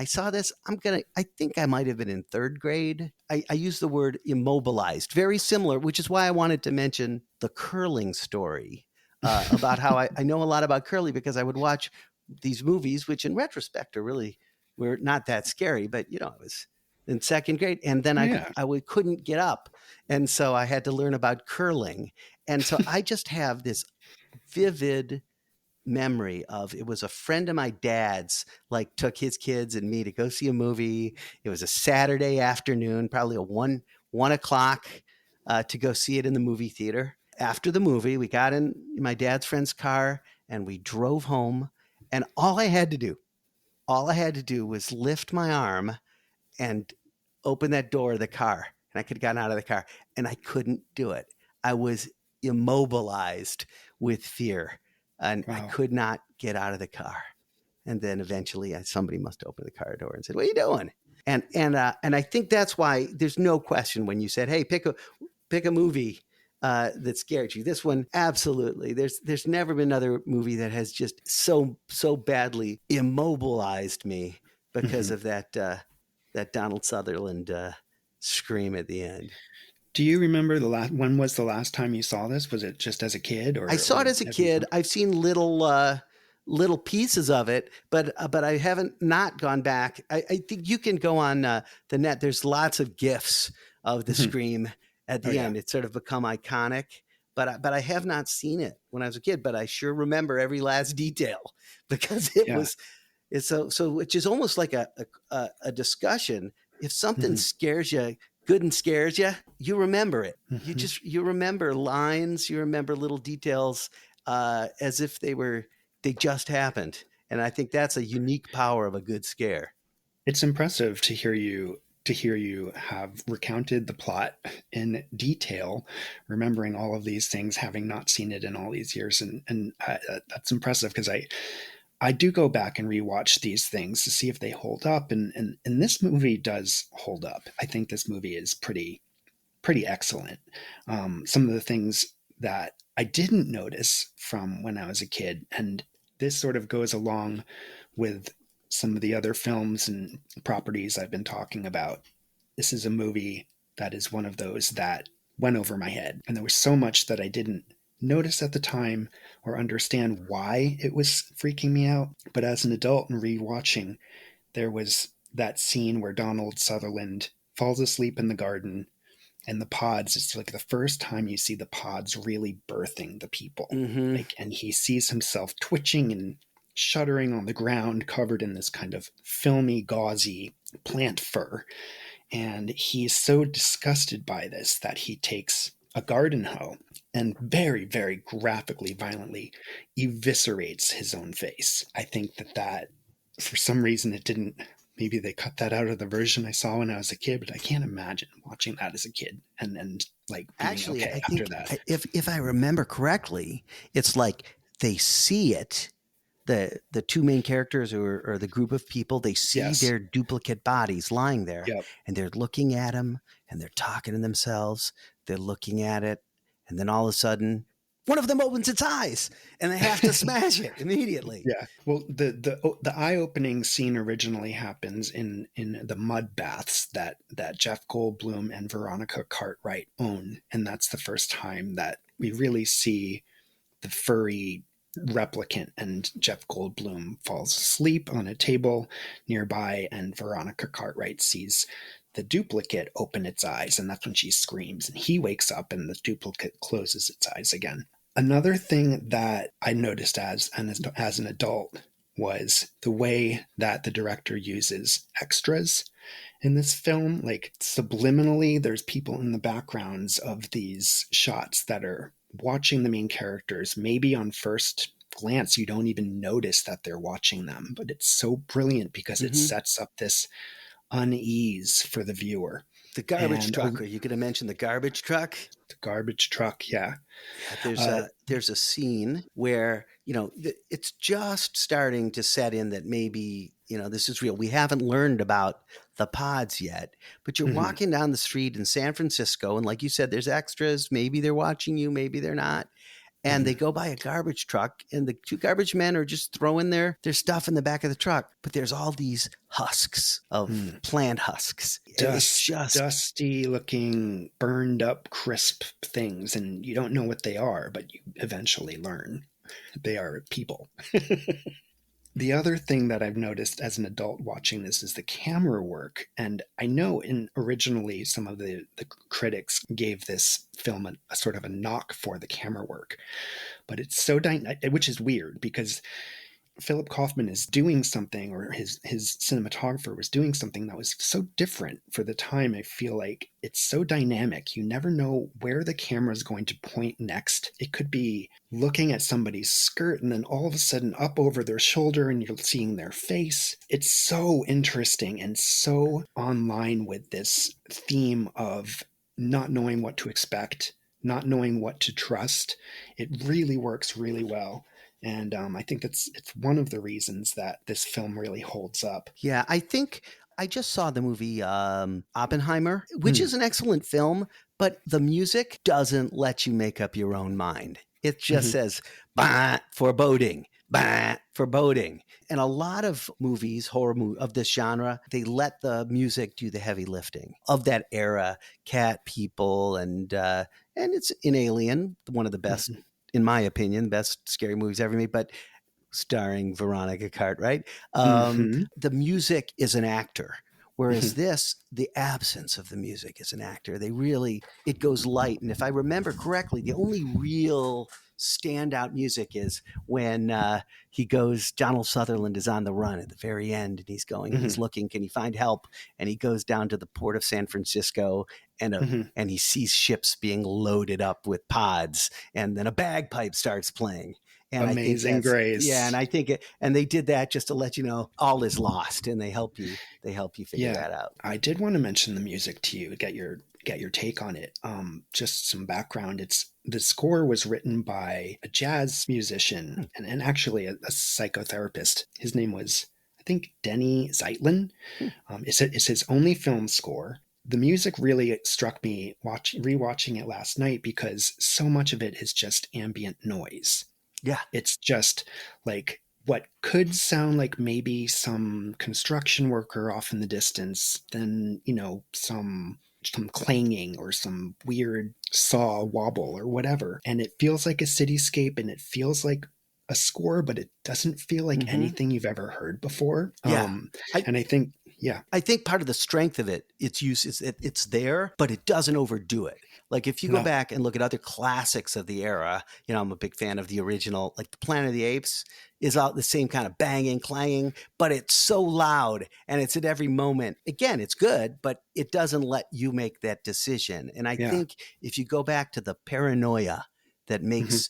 saw this. I think I might have been in third grade. I used the word immobilized, very similar, which is why I wanted to mention the curling story. About how I know a lot about curly because I would watch these movies, which in retrospect were not that scary, but I was in second grade, and then I couldn't get up, and so I had to learn about curling, and so I just have this vivid memory of, it was a friend of my dad's, took his kids and me to go see a movie. It was a Saturday afternoon, probably a 1 o'clock, to go see it in the movie theater. After the movie, we got in my dad's friend's car and we drove home, and all I had to do was lift my arm and open that door of the car, and I could have gotten out of the car, and I couldn't do it. I was immobilized with fear, and I could not get out of the car. And then eventually somebody must open the car door and said, "What are you doing?" And I think that's why there's no question when you said, "Hey, pick a movie that scared you." This one, absolutely. There's never been another movie that has just so badly immobilized me because of that Donald Sutherland scream at the end. Do you remember when was the last time you saw this? Was it just as a kid, or I saw it as a kid? I've seen little pieces of it, but I haven't not gone back. I think you can go on the net. There's lots of GIFs of the scream at the end. It's sort of become iconic, but I have not seen it when I was a kid, but I sure remember every last detail because it's so which is almost like a discussion. If something scares you, good and scares you, you remember it. You remember lines, you remember little details as if they just happened. And I think that's a unique power of a good scare. It's impressive to hear you have recounted the plot in detail, remembering all of these things, having not seen it in all these years, and that's impressive because I do go back and rewatch these things to see if they hold up, and this movie does hold up. I think this movie is pretty excellent. Some of the things that I didn't notice from when I was a kid, and this sort of goes along with some of the other films and properties I've been talking about. This is a movie that is one of those that went over my head, and there was so much that I didn't notice at the time or understand why it was freaking me out. But as an adult and rewatching, there was that scene where Donald Sutherland falls asleep in the garden, and the pods, it's like the first time you see the pods really birthing the people. Mm-hmm. Like, and he sees himself twitching and shuddering on the ground, covered in this kind of filmy, gauzy plant fur. And he's so disgusted by this that he takes a garden hoe and very, very graphically, violently eviscerates his own face. I think that for some reason it didn't, maybe they cut that out of the version I saw when I was a kid, but I can't imagine watching that as a kid and like being Actually, okay I after think that. if I remember correctly, it's like they see it. The two main characters or the group of people, they see Yes. their duplicate bodies lying there, Yep. and they're looking at them, and they're talking to themselves. They're looking at it, and then all of a sudden, one of them opens its eyes, and they have to smash it immediately. Yeah. Well, the eye-opening scene originally happens in the mud baths that Jeff Goldblum and Veronica Cartwright own, and that's the first time that we really see the furry replicant, and Jeff Goldblum falls asleep on a table nearby, and Veronica Cartwright sees the duplicate open its eyes, and that's when she screams, and he wakes up and the duplicate closes its eyes again. Another thing that I noticed as an adult was the way that the director uses extras in this film. Like, subliminally, there's people in the backgrounds of these shots that are watching the main characters. Maybe on first glance you don't even notice that they're watching them, but it's so brilliant because it sets up this unease for the viewer. The garbage And truck. Are you going to mention the garbage truck? the garbage truck, yeah. Yeah, there's a scene where, it's just starting to set in that maybe, this is real. We haven't learned about the pods yet, but you're walking down the street in San Francisco, and like you said, there's extras. Maybe they're watching you, maybe they're not. And they go by a garbage truck, and the two garbage men are just throwing their stuff in the back of the truck. But there's all these husks of plant husks. It's just dusty looking, burned up, crisp things. And you don't know what they are, but you eventually learn they are people. The other thing that I've noticed as an adult watching this is the camera work. And I know originally some of the critics gave this film a sort of a knock for the camera work, but it's so which is weird because Philip Kaufman is doing something, or his cinematographer was doing something that was so different for the time. I feel like it's so dynamic. You never know where the camera is going to point next. It could be looking at somebody's skirt and then all of a sudden up over their shoulder and you're seeing their face. It's so interesting and so online with this theme of not knowing what to expect, not knowing what to trust. It really works really well. And I think it's one of the reasons that this film really holds up. Yeah, I think I just saw the movie Oppenheimer, which is an excellent film, but the music doesn't let you make up your own mind. It just says, bah, foreboding, bah, foreboding. And a lot of movies, horror of this genre, they let the music do the heavy lifting of that era. Cat People, and it's in Alien, one of the best, in my opinion, best scary movies ever made, but starring Veronica Cartwright. The music is an actor. Whereas this, the absence of the music is an actor. It goes light. And if I remember correctly, the only real standout music is when Donald Sutherland is on the run at the very end, and he's looking, can he find help? And he goes down to the port of San Francisco, and he sees ships being loaded up with pods, and then a bagpipe starts playing. And I think Amazing that's, yeah. And Grace. I think, and they did that just to let you know all is lost, and they help you figure Yeah, that out. I did want to mention the music to you, get your take on it. Just some background. It's the score was written by a jazz musician and actually a psychotherapist. His name was, I think, Denny Zeitlin. It's his only film score. The music really struck me rewatching it last night because so much of it is just ambient noise. Yeah. It's just like what could sound like maybe some construction worker off in the distance, then, some clanging or some weird saw wobble or whatever. And it feels like a cityscape and it feels like a score, but it doesn't feel like Mm-hmm. anything you've ever heard before. Yeah. And I think, yeah. I think part of the strength of its use is it's there, but it doesn't overdo it. Like if you go No. back and look at other classics of the era, I'm a big fan of the original, like the Planet of the Apes is out the same kind of banging, clanging, but it's so loud and it's at every moment. Again, it's good, but it doesn't let you make that decision. And I Yeah. think if you go back to the paranoia that Mm-hmm. makes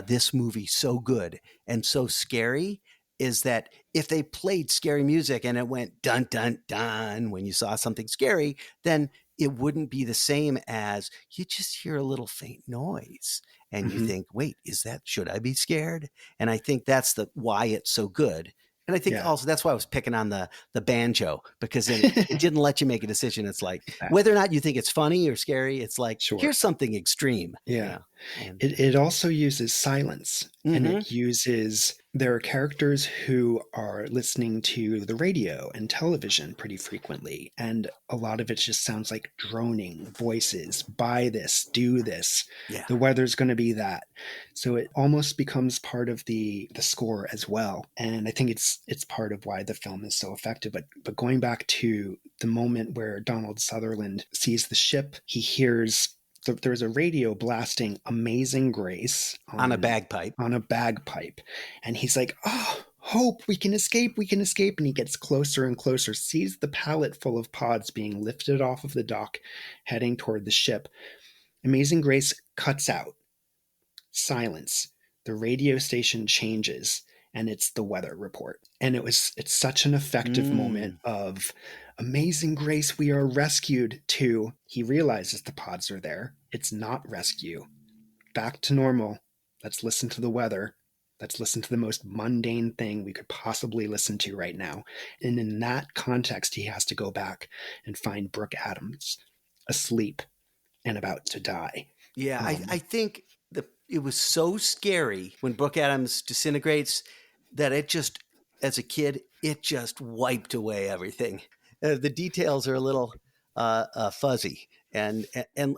this movie so good and so scary, is that if they played scary music and it went dun dun dun when you saw something scary, then it wouldn't be the same as you just hear a little faint noise and you Mm-hmm. think, wait, should I be scared? And I think that's why it's so good. And I think Yeah. also that's why I was picking on the banjo, because then it didn't let you make a decision. It's like That- whether or not you think it's funny or scary, it's like sure. here's something extreme. Yeah. And It also uses silence, and mm-hmm. it uses, there are characters who are listening to the radio and television pretty frequently, and a lot of it just sounds like droning voices. Buy this, do this. Yeah. The weather's going to be that. So it almost becomes part of the score as well. And I think it's part of why the film is so effective. But going back to the moment where Donald Sutherland sees the ship, he hears there's a radio blasting Amazing Grace On a bagpipe. And he's like, oh, hope, we can escape. And he gets closer and closer, sees the pallet full of pods being lifted off of the dock, heading toward the ship. Amazing Grace cuts out. Silence. The radio station changes, and it's the weather report. And it's such an effective moment of Amazing Grace, we are rescued, to he realizes the pods are there. It's not rescue. Back to normal. Let's listen to the weather. Let's listen to the most mundane thing we could possibly listen to right now. And in that context, he has to go back and find Brooke Adams asleep and about to die. Yeah, I think it was so scary when Brooke Adams disintegrates that it just, as a kid, it just wiped away everything. The details are a little fuzzy, and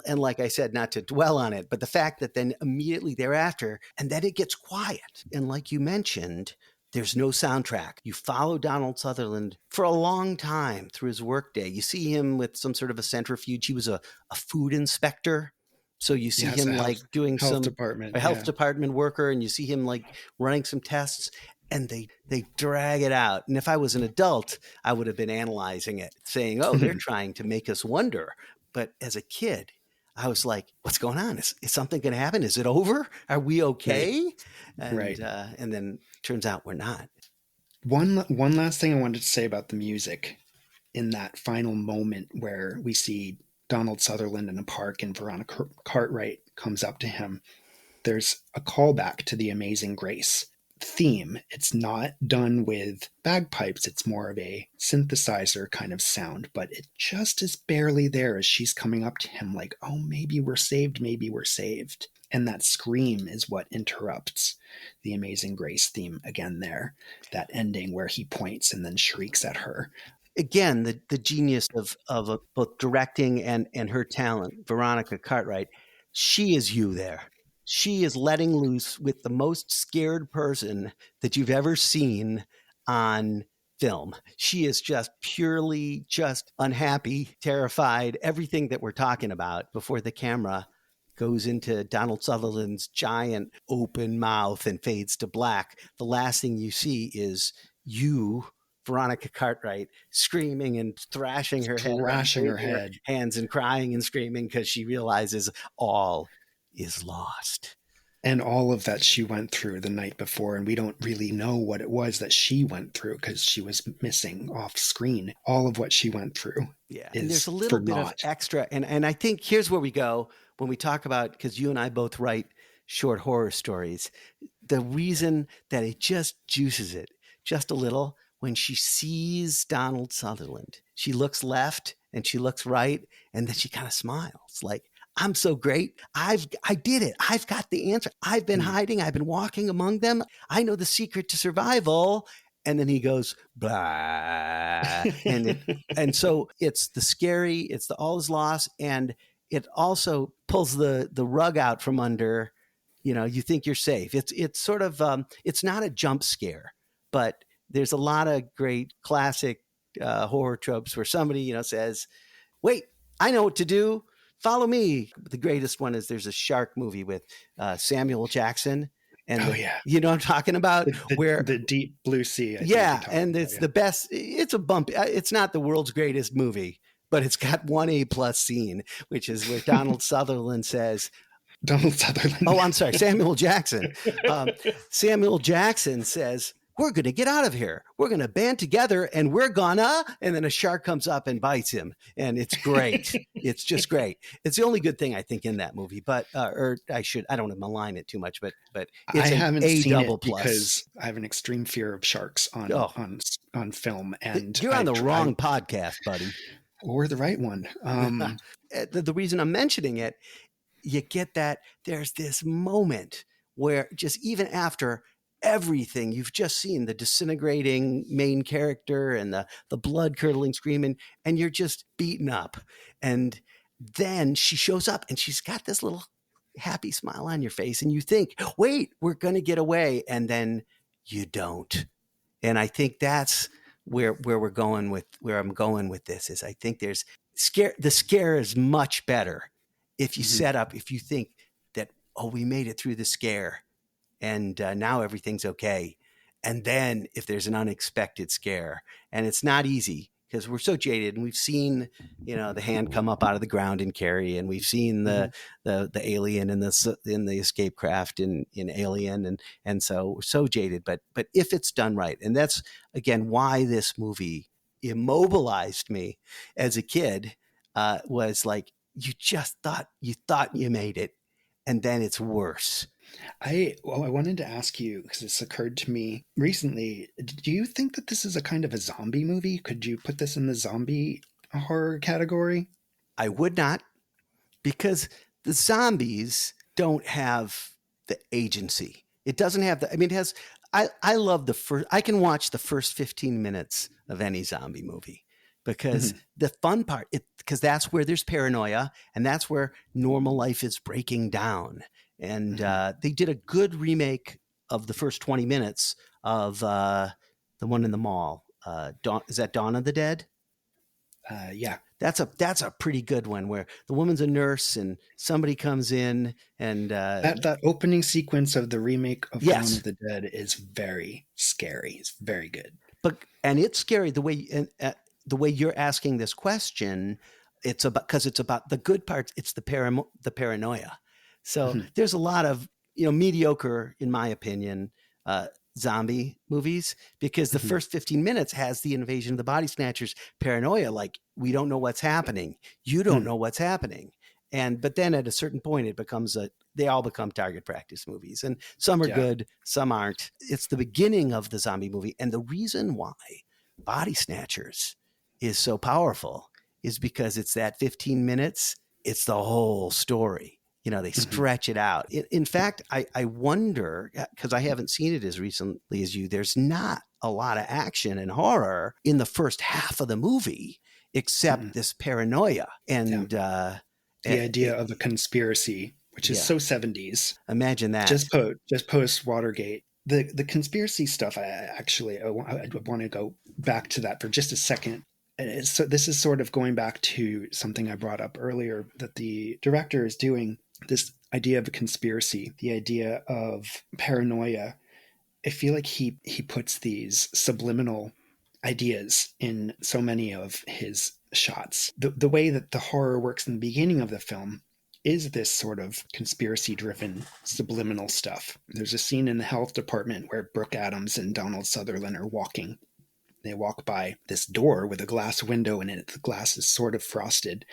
like I said, not to dwell on it, but the fact that then immediately thereafter, and then it gets quiet, and like you mentioned, there's no soundtrack. You follow Donald Sutherland for a long time through his workday. You see him with some sort of a centrifuge. He was a food inspector. So you see Yes, him like doing health some department, a health yeah. department worker, and you see him like running some tests, and they drag it out. And if I was an adult, I would have been analyzing it, saying, "Oh, they're trying to make us wonder." But as a kid, I was like, "What's going on? Is something going to happen? Is it over? Are we okay?" Right. And then turns out we're not. One last thing I wanted to say about the music in that final moment where we see Donald Sutherland in a park and Veronica Cartwright comes up to him. There's a callback to the Amazing Grace theme. It's not done with bagpipes. It's more of a synthesizer kind of sound, but it just is barely there as she's coming up to him like, oh, maybe we're saved. Maybe we're saved. And that scream is what interrupts the Amazing Grace theme again there. That ending where he points and then shrieks at her. Again, the genius of both directing and her talent, Veronica Cartwright, she is you there. She is letting loose with the most scared person that you've ever seen on film. She is just purely just unhappy, terrified, everything that we're talking about before the camera goes into Donald Sutherland's giant open mouth and fades to black. The last thing you see is you, Veronica Cartwright, screaming and thrashing her head around, Thrashing her waving her head. hands and crying and screaming because she realizes all is lost. And all of that she went through the night before, and we don't really know what it was that she went through because she was missing off screen. All of what she went through And there's is a little for bit of naught. extra. And I think here's where we go when we talk about, because you and I both write short horror stories, the reason that it just juices it just a little when she sees Donald Sutherland. She looks left and she looks right, and then she kind of smiles like, I'm so great. I did it. I've got the answer. I've been hiding. I've been walking among them. I know the secret to survival. And then he goes, blah. And so it's the scary, it's the all is lost, and it also pulls the rug out from under. You think you're safe. It's sort of it's not a jump scare, but there's a lot of great classic horror tropes where somebody says, "Wait, I know what to do. Follow me." The greatest one is there's a shark movie with Samuel Jackson, and you know what I'm talking about, where the deep blue sea. And it's the best. It's a bump. It's not the world's greatest movie, but it's got 1A+ scene, which is where Donald Sutherland says, Donald Sutherland. Oh, I'm sorry, Samuel Jackson. Samuel Jackson says, we're going to get out of here. We're going to band together and we're gonna, and then a shark comes up and bites him. And it's great. It's just great. It's the only good thing I think in that movie, but, I don't want to malign it too much, but it's I haven't seen it plus. because I have an extreme fear of sharks on film. And you're on the wrong podcast, buddy. Or the right one. The reason I'm mentioning it, you get that there's this moment where just even after everything you've just seen, the disintegrating main character and the blood curdling screaming, and you're just beaten up. And then she shows up and she's got this little happy smile on your face. And you think, wait, we're going to get away. And then you don't. And I think that's where I'm going with this is I think the scare is much better if you if you think that, oh, we made it through the scare and now everything's okay. And then if there's an unexpected scare, and it's not easy because we're so jaded, and we've seen, the hand come up out of the ground in Carrie, and we've seen the alien in the escape craft in Alien. And so we're so jaded, but if it's done right, and that's again, why this movie immobilized me as a kid, was like, you just thought you made it, and then it's worse. I wanted to ask you, because this occurred to me recently, do you think that this is a kind of a zombie movie? Could you put this in the zombie horror category? I would not, because the zombies don't have the agency. It doesn't have it has, I love I can watch the first 15 minutes of any zombie movie, because the fun part, because that's where there's paranoia, and that's where normal life is breaking down. And they did a good remake of the first 20 minutes of the one in the mall. Is that Dawn of the Dead? Yeah. That's a pretty good one, where the woman's a nurse and somebody comes in, and that opening sequence of the remake of Dawn of the Dead is very scary. It's very good. And it's scary the way you're asking this question. Because it's about the good parts. It's the paranoia. So there's a lot of, mediocre, in my opinion, zombie movies, because the first 15 minutes has the invasion of the Body Snatchers paranoia. Like, we don't know what's happening. You don't know what's happening. But then at a certain point, it becomes they all become target practice movies, and some are good, some aren't. It's the beginning of the zombie movie. And the reason why Body Snatchers is so powerful is because it's that 15 minutes. It's the whole story. They stretch it out. In fact, I wonder, because I haven't seen it as recently as you, there's not a lot of action and horror in the first half of the movie, except this paranoia. And the idea of a conspiracy, which is so 70s. Imagine that. Just post Watergate. The conspiracy stuff, I want to go back to that for just a second. So this is sort of going back to something I brought up earlier, that the director is doing this idea of a conspiracy, the idea of paranoia. I feel like he puts these subliminal ideas in so many of his shots. The way that the horror works in the beginning of the film is this sort of conspiracy-driven subliminal stuff. There's a scene in the health department where Brooke Adams and Donald Sutherland are walking. They walk by this door with a glass window in it. The glass is sort of frosted.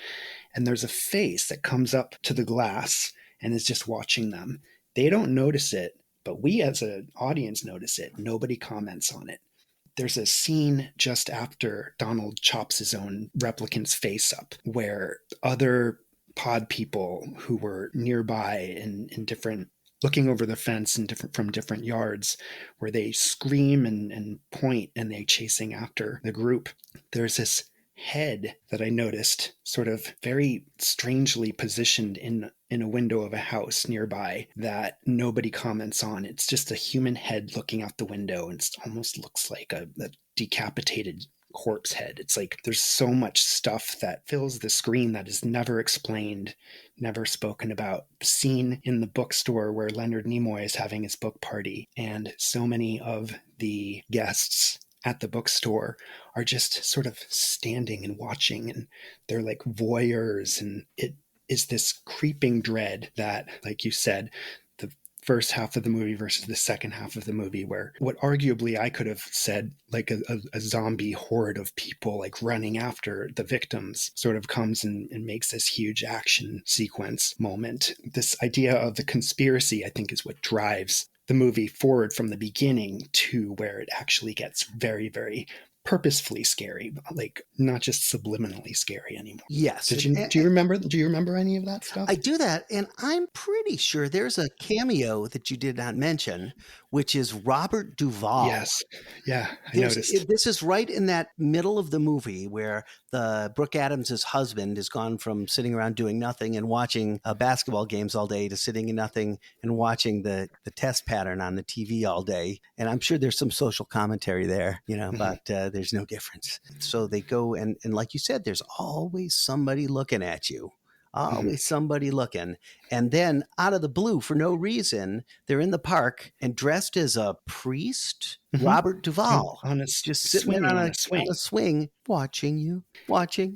And there's a face that comes up to the glass and is just watching them. They don't notice it, but we as an audience notice it. Nobody comments on it. There's a scene just after Donald chops his own replicant's face up where other pod people who were nearby in different, looking over the fence and from different yards, where they scream and point and they chasing after the group. There's this head that I noticed sort of very strangely positioned in a window of a house nearby that nobody comments on. It's just a human head looking out the window, and it almost looks like a decapitated corpse head. It's like there's so much stuff that fills the screen that is never explained, never spoken about. The scene in the bookstore where Leonard Nimoy is having his book party, and so many of the guests at the bookstore are just sort of standing and watching, and they're like voyeurs, and it is this creeping dread that, like you said, the first half of the movie versus the second half of the movie, where what arguably I could have said like a zombie horde of people like running after the victims sort of comes and makes this huge action sequence moment. This idea of the conspiracy, I think, is what drives the movie forward from the beginning to where it actually gets very, very purposefully scary, like not just subliminally scary anymore. Yes. Do you remember any of that stuff? I do that, and I'm pretty sure there's a cameo that you did not mention, which is Robert Duvall. Yes. Yeah, I noticed. This is right in that middle of the movie where Brooke Adams' husband has gone from sitting around doing nothing and watching basketball games all day to sitting in nothing and watching the test pattern on the TV all day. And I'm sure there's some social commentary there, but there's no difference. So they go and like you said, there's always somebody looking at you. Always somebody looking. And then out of the blue, for no reason, they're in the park and dressed as a priest, Robert Duvall, just sitting on a swing, watching you.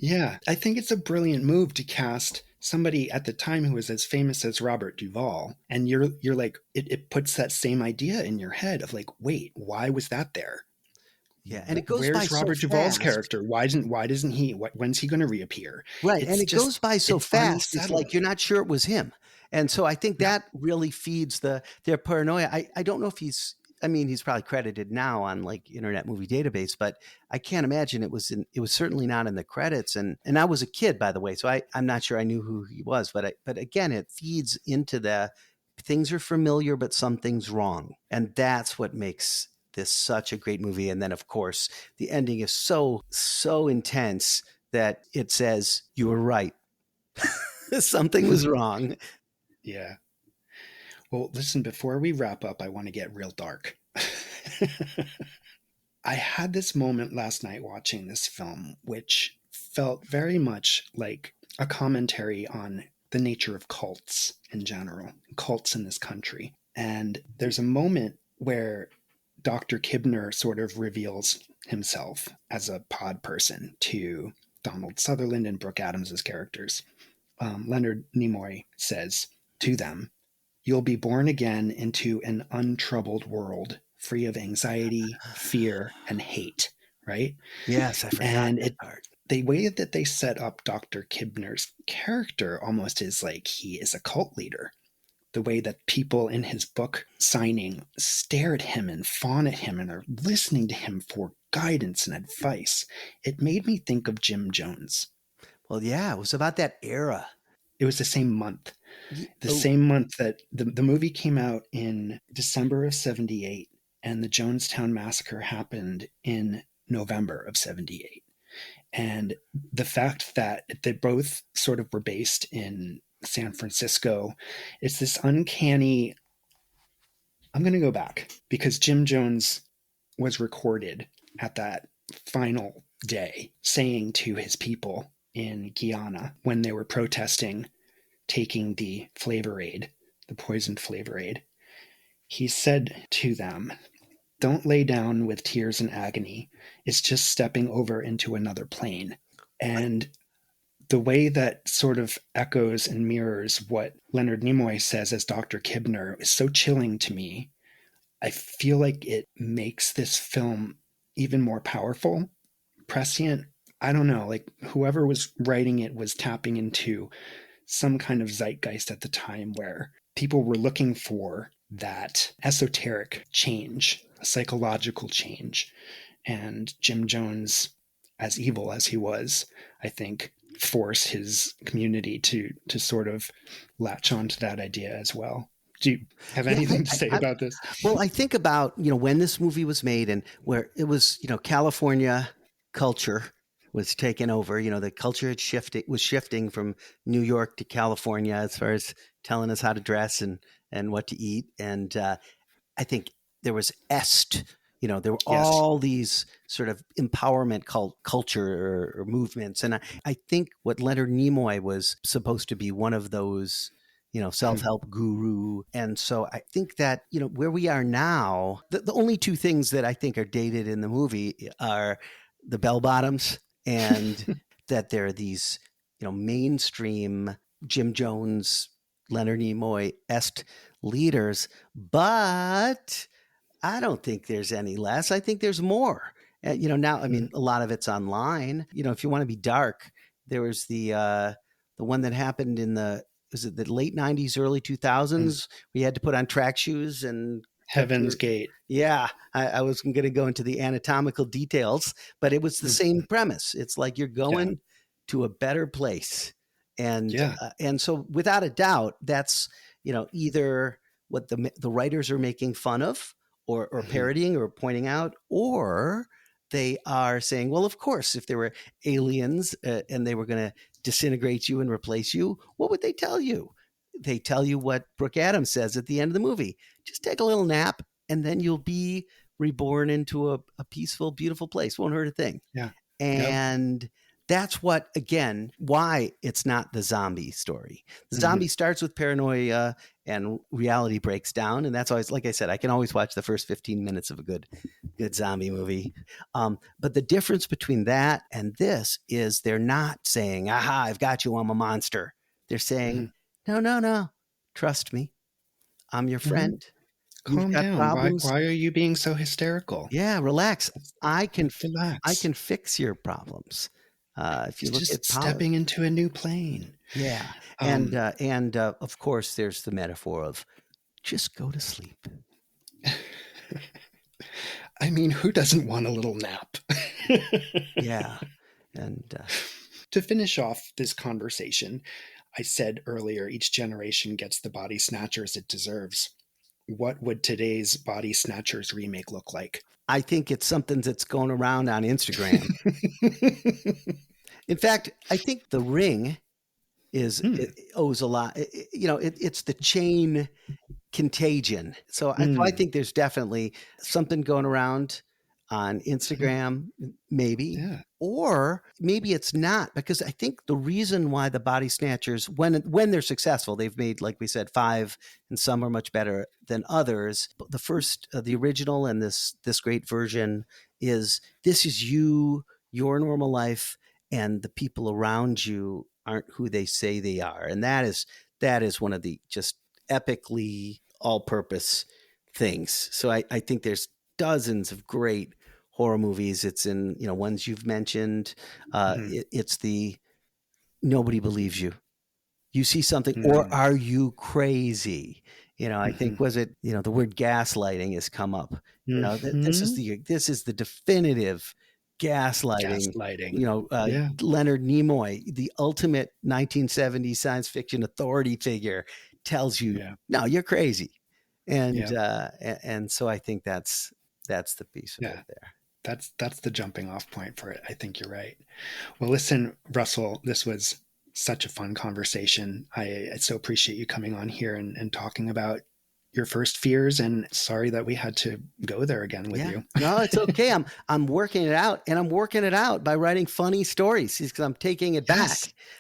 Yeah, I think it's a brilliant move to cast somebody at the time who was as famous as Robert Duvall. And you're like, it puts that same idea in your head of like, wait, why was that there? Yeah, and it goes Where's by so Robert Duvall's fast. character? Why doesn't he? When's he going to reappear? Right, and it goes by so fast. Unsettling. It's like you're not sure it was him, and so I think that really feeds their paranoia. I don't know if he's probably credited now on like Internet Movie Database, but I can't imagine it was certainly not in the credits. And I was a kid, by the way, so I'm not sure I knew who he was. But again, it feeds into the things are familiar, but something's wrong, and that's what makes this such a great movie. And then, of course, the ending is so intense that it says you were right. Something was wrong. Yeah. Well, listen, before we wrap up, I want to get real dark. I had this moment last night watching this film, which felt very much like a commentary on the nature of cults in general, cults in this country. And there's a moment where Dr. Kibner sort of reveals himself as a pod person to Donald Sutherland and Brooke Adams' characters. Leonard Nimoy says to them, "You'll be born again into an untroubled world, free of anxiety, fear, and hate," right? Yes, I forgot that part. The way that they set up Dr. Kibner's character almost is like he is a cult leader. The way that people in his book signing stare at him and fawn at him and are listening to him for guidance and advice. It made me think of Jim Jones. Well, yeah, it was about that era. It was the same month. Same month that the movie came out in December of 78, and the Jonestown Massacre happened in November of 78. And the fact that they both sort of were based in San Francisco, it's this uncanny. I'm going to go back because Jim Jones was recorded at that final day saying to his people in Guyana when they were protesting taking the flavor aid, the poisoned flavor aid, he said to them, "Don't lay down with tears and agony. It's just stepping over into another plane." And the way that sort of echoes and mirrors what Leonard Nimoy says as Dr. Kibner is so chilling to me. I feel like it makes this film even more powerful, prescient. I don't know, like whoever was writing it was tapping into some kind of zeitgeist at the time where people were looking for that esoteric change, a psychological change. And Jim Jones, as evil as he was, I think forced his community to sort of latch onto that idea as well. Do you have Yeah, anything to say about this? well, I think about, when this movie was made and where it was, California culture was taken over. The culture was shifting from New York to California as far as telling us how to dress and what to eat. And I think there was there were Yes. all these sort of empowerment culture or movements. And I think what Leonard Nimoy was supposed to be one of those, self-help guru. And so I think that, where we are now, the only two things that I think are dated in the movie are the bell bottoms and that there are these, mainstream Jim Jones, Leonard Nimoy-esque leaders, but I don't think there's any less. I think there's more. Now, I mean, a lot of it's online. If you want to be dark, there was the one that happened in the late 90s, early 2000s. We had to put on track shoes and Heaven's Gate. Yeah, I was going to go into the anatomical details, but it was the same premise. It's like you're going to a better place, and so without a doubt, that's either what the writers are making fun of, or parodying, or pointing out, or they are saying, well, of course, if there were aliens and they were going to disintegrate you and replace you, what would they tell you? They tell you what Brooke Adams says at the end of the movie. Just take a little nap and then you'll be reborn into a peaceful, beautiful place. Won't hurt a thing. Yeah. And that's what, again, why it's not the zombie story. The zombie starts with paranoia and reality breaks down. And that's always, like I said, I can always watch the first 15 minutes of a good zombie movie. But the difference between that and this is they're not saying, aha, I've got you, I'm a monster. They're saying, no, trust me. I'm your friend. Calm down. Problems. Why are you being so hysterical? Yeah, relax. I can relax. fix your problems. If you look just at stepping into a new plane. Yeah. And of course there's the metaphor of just go to sleep. I mean, who doesn't want a little nap? Yeah. And to finish off this conversation, I said earlier, each generation gets the Body Snatchers it deserves. What would today's Body Snatchers remake look like? I think it's something that's going around on Instagram. In fact, I think The Ring it owes a lot. It's the chain contagion. So I think there's definitely something going around on Instagram, maybe. Yeah. Or maybe it's not, because I think the reason why the Body Snatchers, when they're successful, they've made, like we said, 5, and some are much better than others. But the first, the original, and this great version this is you, your normal life, and the people around you aren't who they say they are. And that is one of the just epically all-purpose things. So I think there's dozens of great horror movies. It's in, ones you've mentioned. It's the nobody believes you. You see something, or are you crazy? I think, was it, the word gaslighting has come up. This is the definitive gaslighting. Leonard Nimoy, the ultimate 1970s science fiction authority figure, tells you, no, you're crazy. And so I think that's the piece of it there. That's the jumping off point for it. I think you're right. Well, listen, Russell, this was such a fun conversation. I so appreciate you coming on here and talking about your first fears, and sorry that we had to go there again with you. No, it's okay. I'm working it out, and I'm working it out by writing funny stories, because I'm taking it back.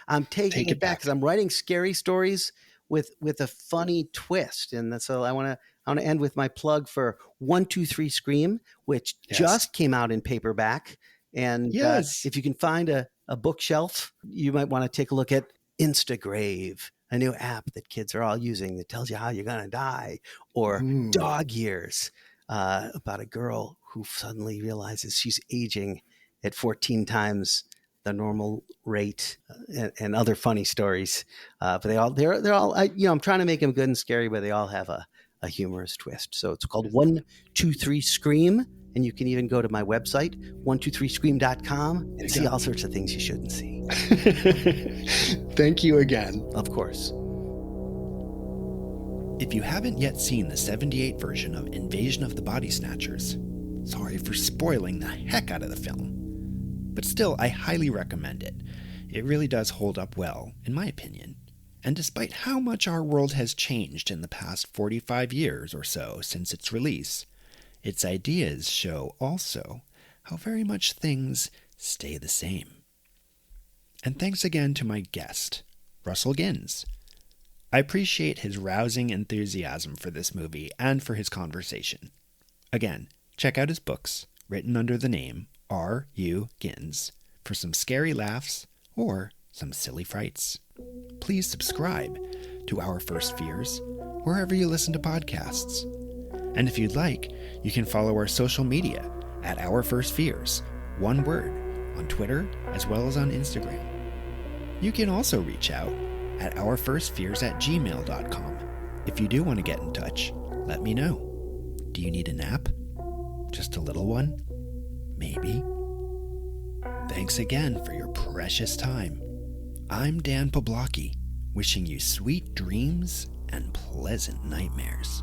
I'm taking it back because I'm writing scary stories with a funny twist. And so I want to end with my plug for 123 Scream, which just came out in paperback. And if you can find a a bookshelf, you might want to take a look at Instagrave, a new app that kids are all using that tells you how you're going to die, or Ooh. Dog Years, about a girl who suddenly realizes she's aging at 14 times the normal rate, and other funny stories. But they're all, I'm trying to make them good and scary, but they all have a humorous twist. So it's called 123 Scream. And you can even go to my website, 123scream.com, and see all sorts of things you shouldn't see. Thank you again. Of course. If you haven't yet seen the 78 version of Invasion of the Body Snatchers, sorry for spoiling the heck out of the film. But still, I highly recommend it. It really does hold up well, in my opinion. And despite how much our world has changed in the past 45 years or so since its release, its ideas show also how very much things stay the same. And thanks again to my guest, Russell Ginns. I appreciate his rousing enthusiasm for this movie and for his conversation. Again, check out his books, written under the name R.U. Ginns, for some scary laughs or some silly frights. Please subscribe to Our First Fears wherever you listen to podcasts. And if you'd like, you can follow our social media at Our First Fears, one word, on Twitter as well as on Instagram. You can also reach out at ourfirstfears@gmail.com. If you do want to get in touch, let me know. Do you need a nap? Just a little one? Maybe. Thanks again for your precious time. I'm Dan Poblocki, wishing you sweet dreams and pleasant nightmares.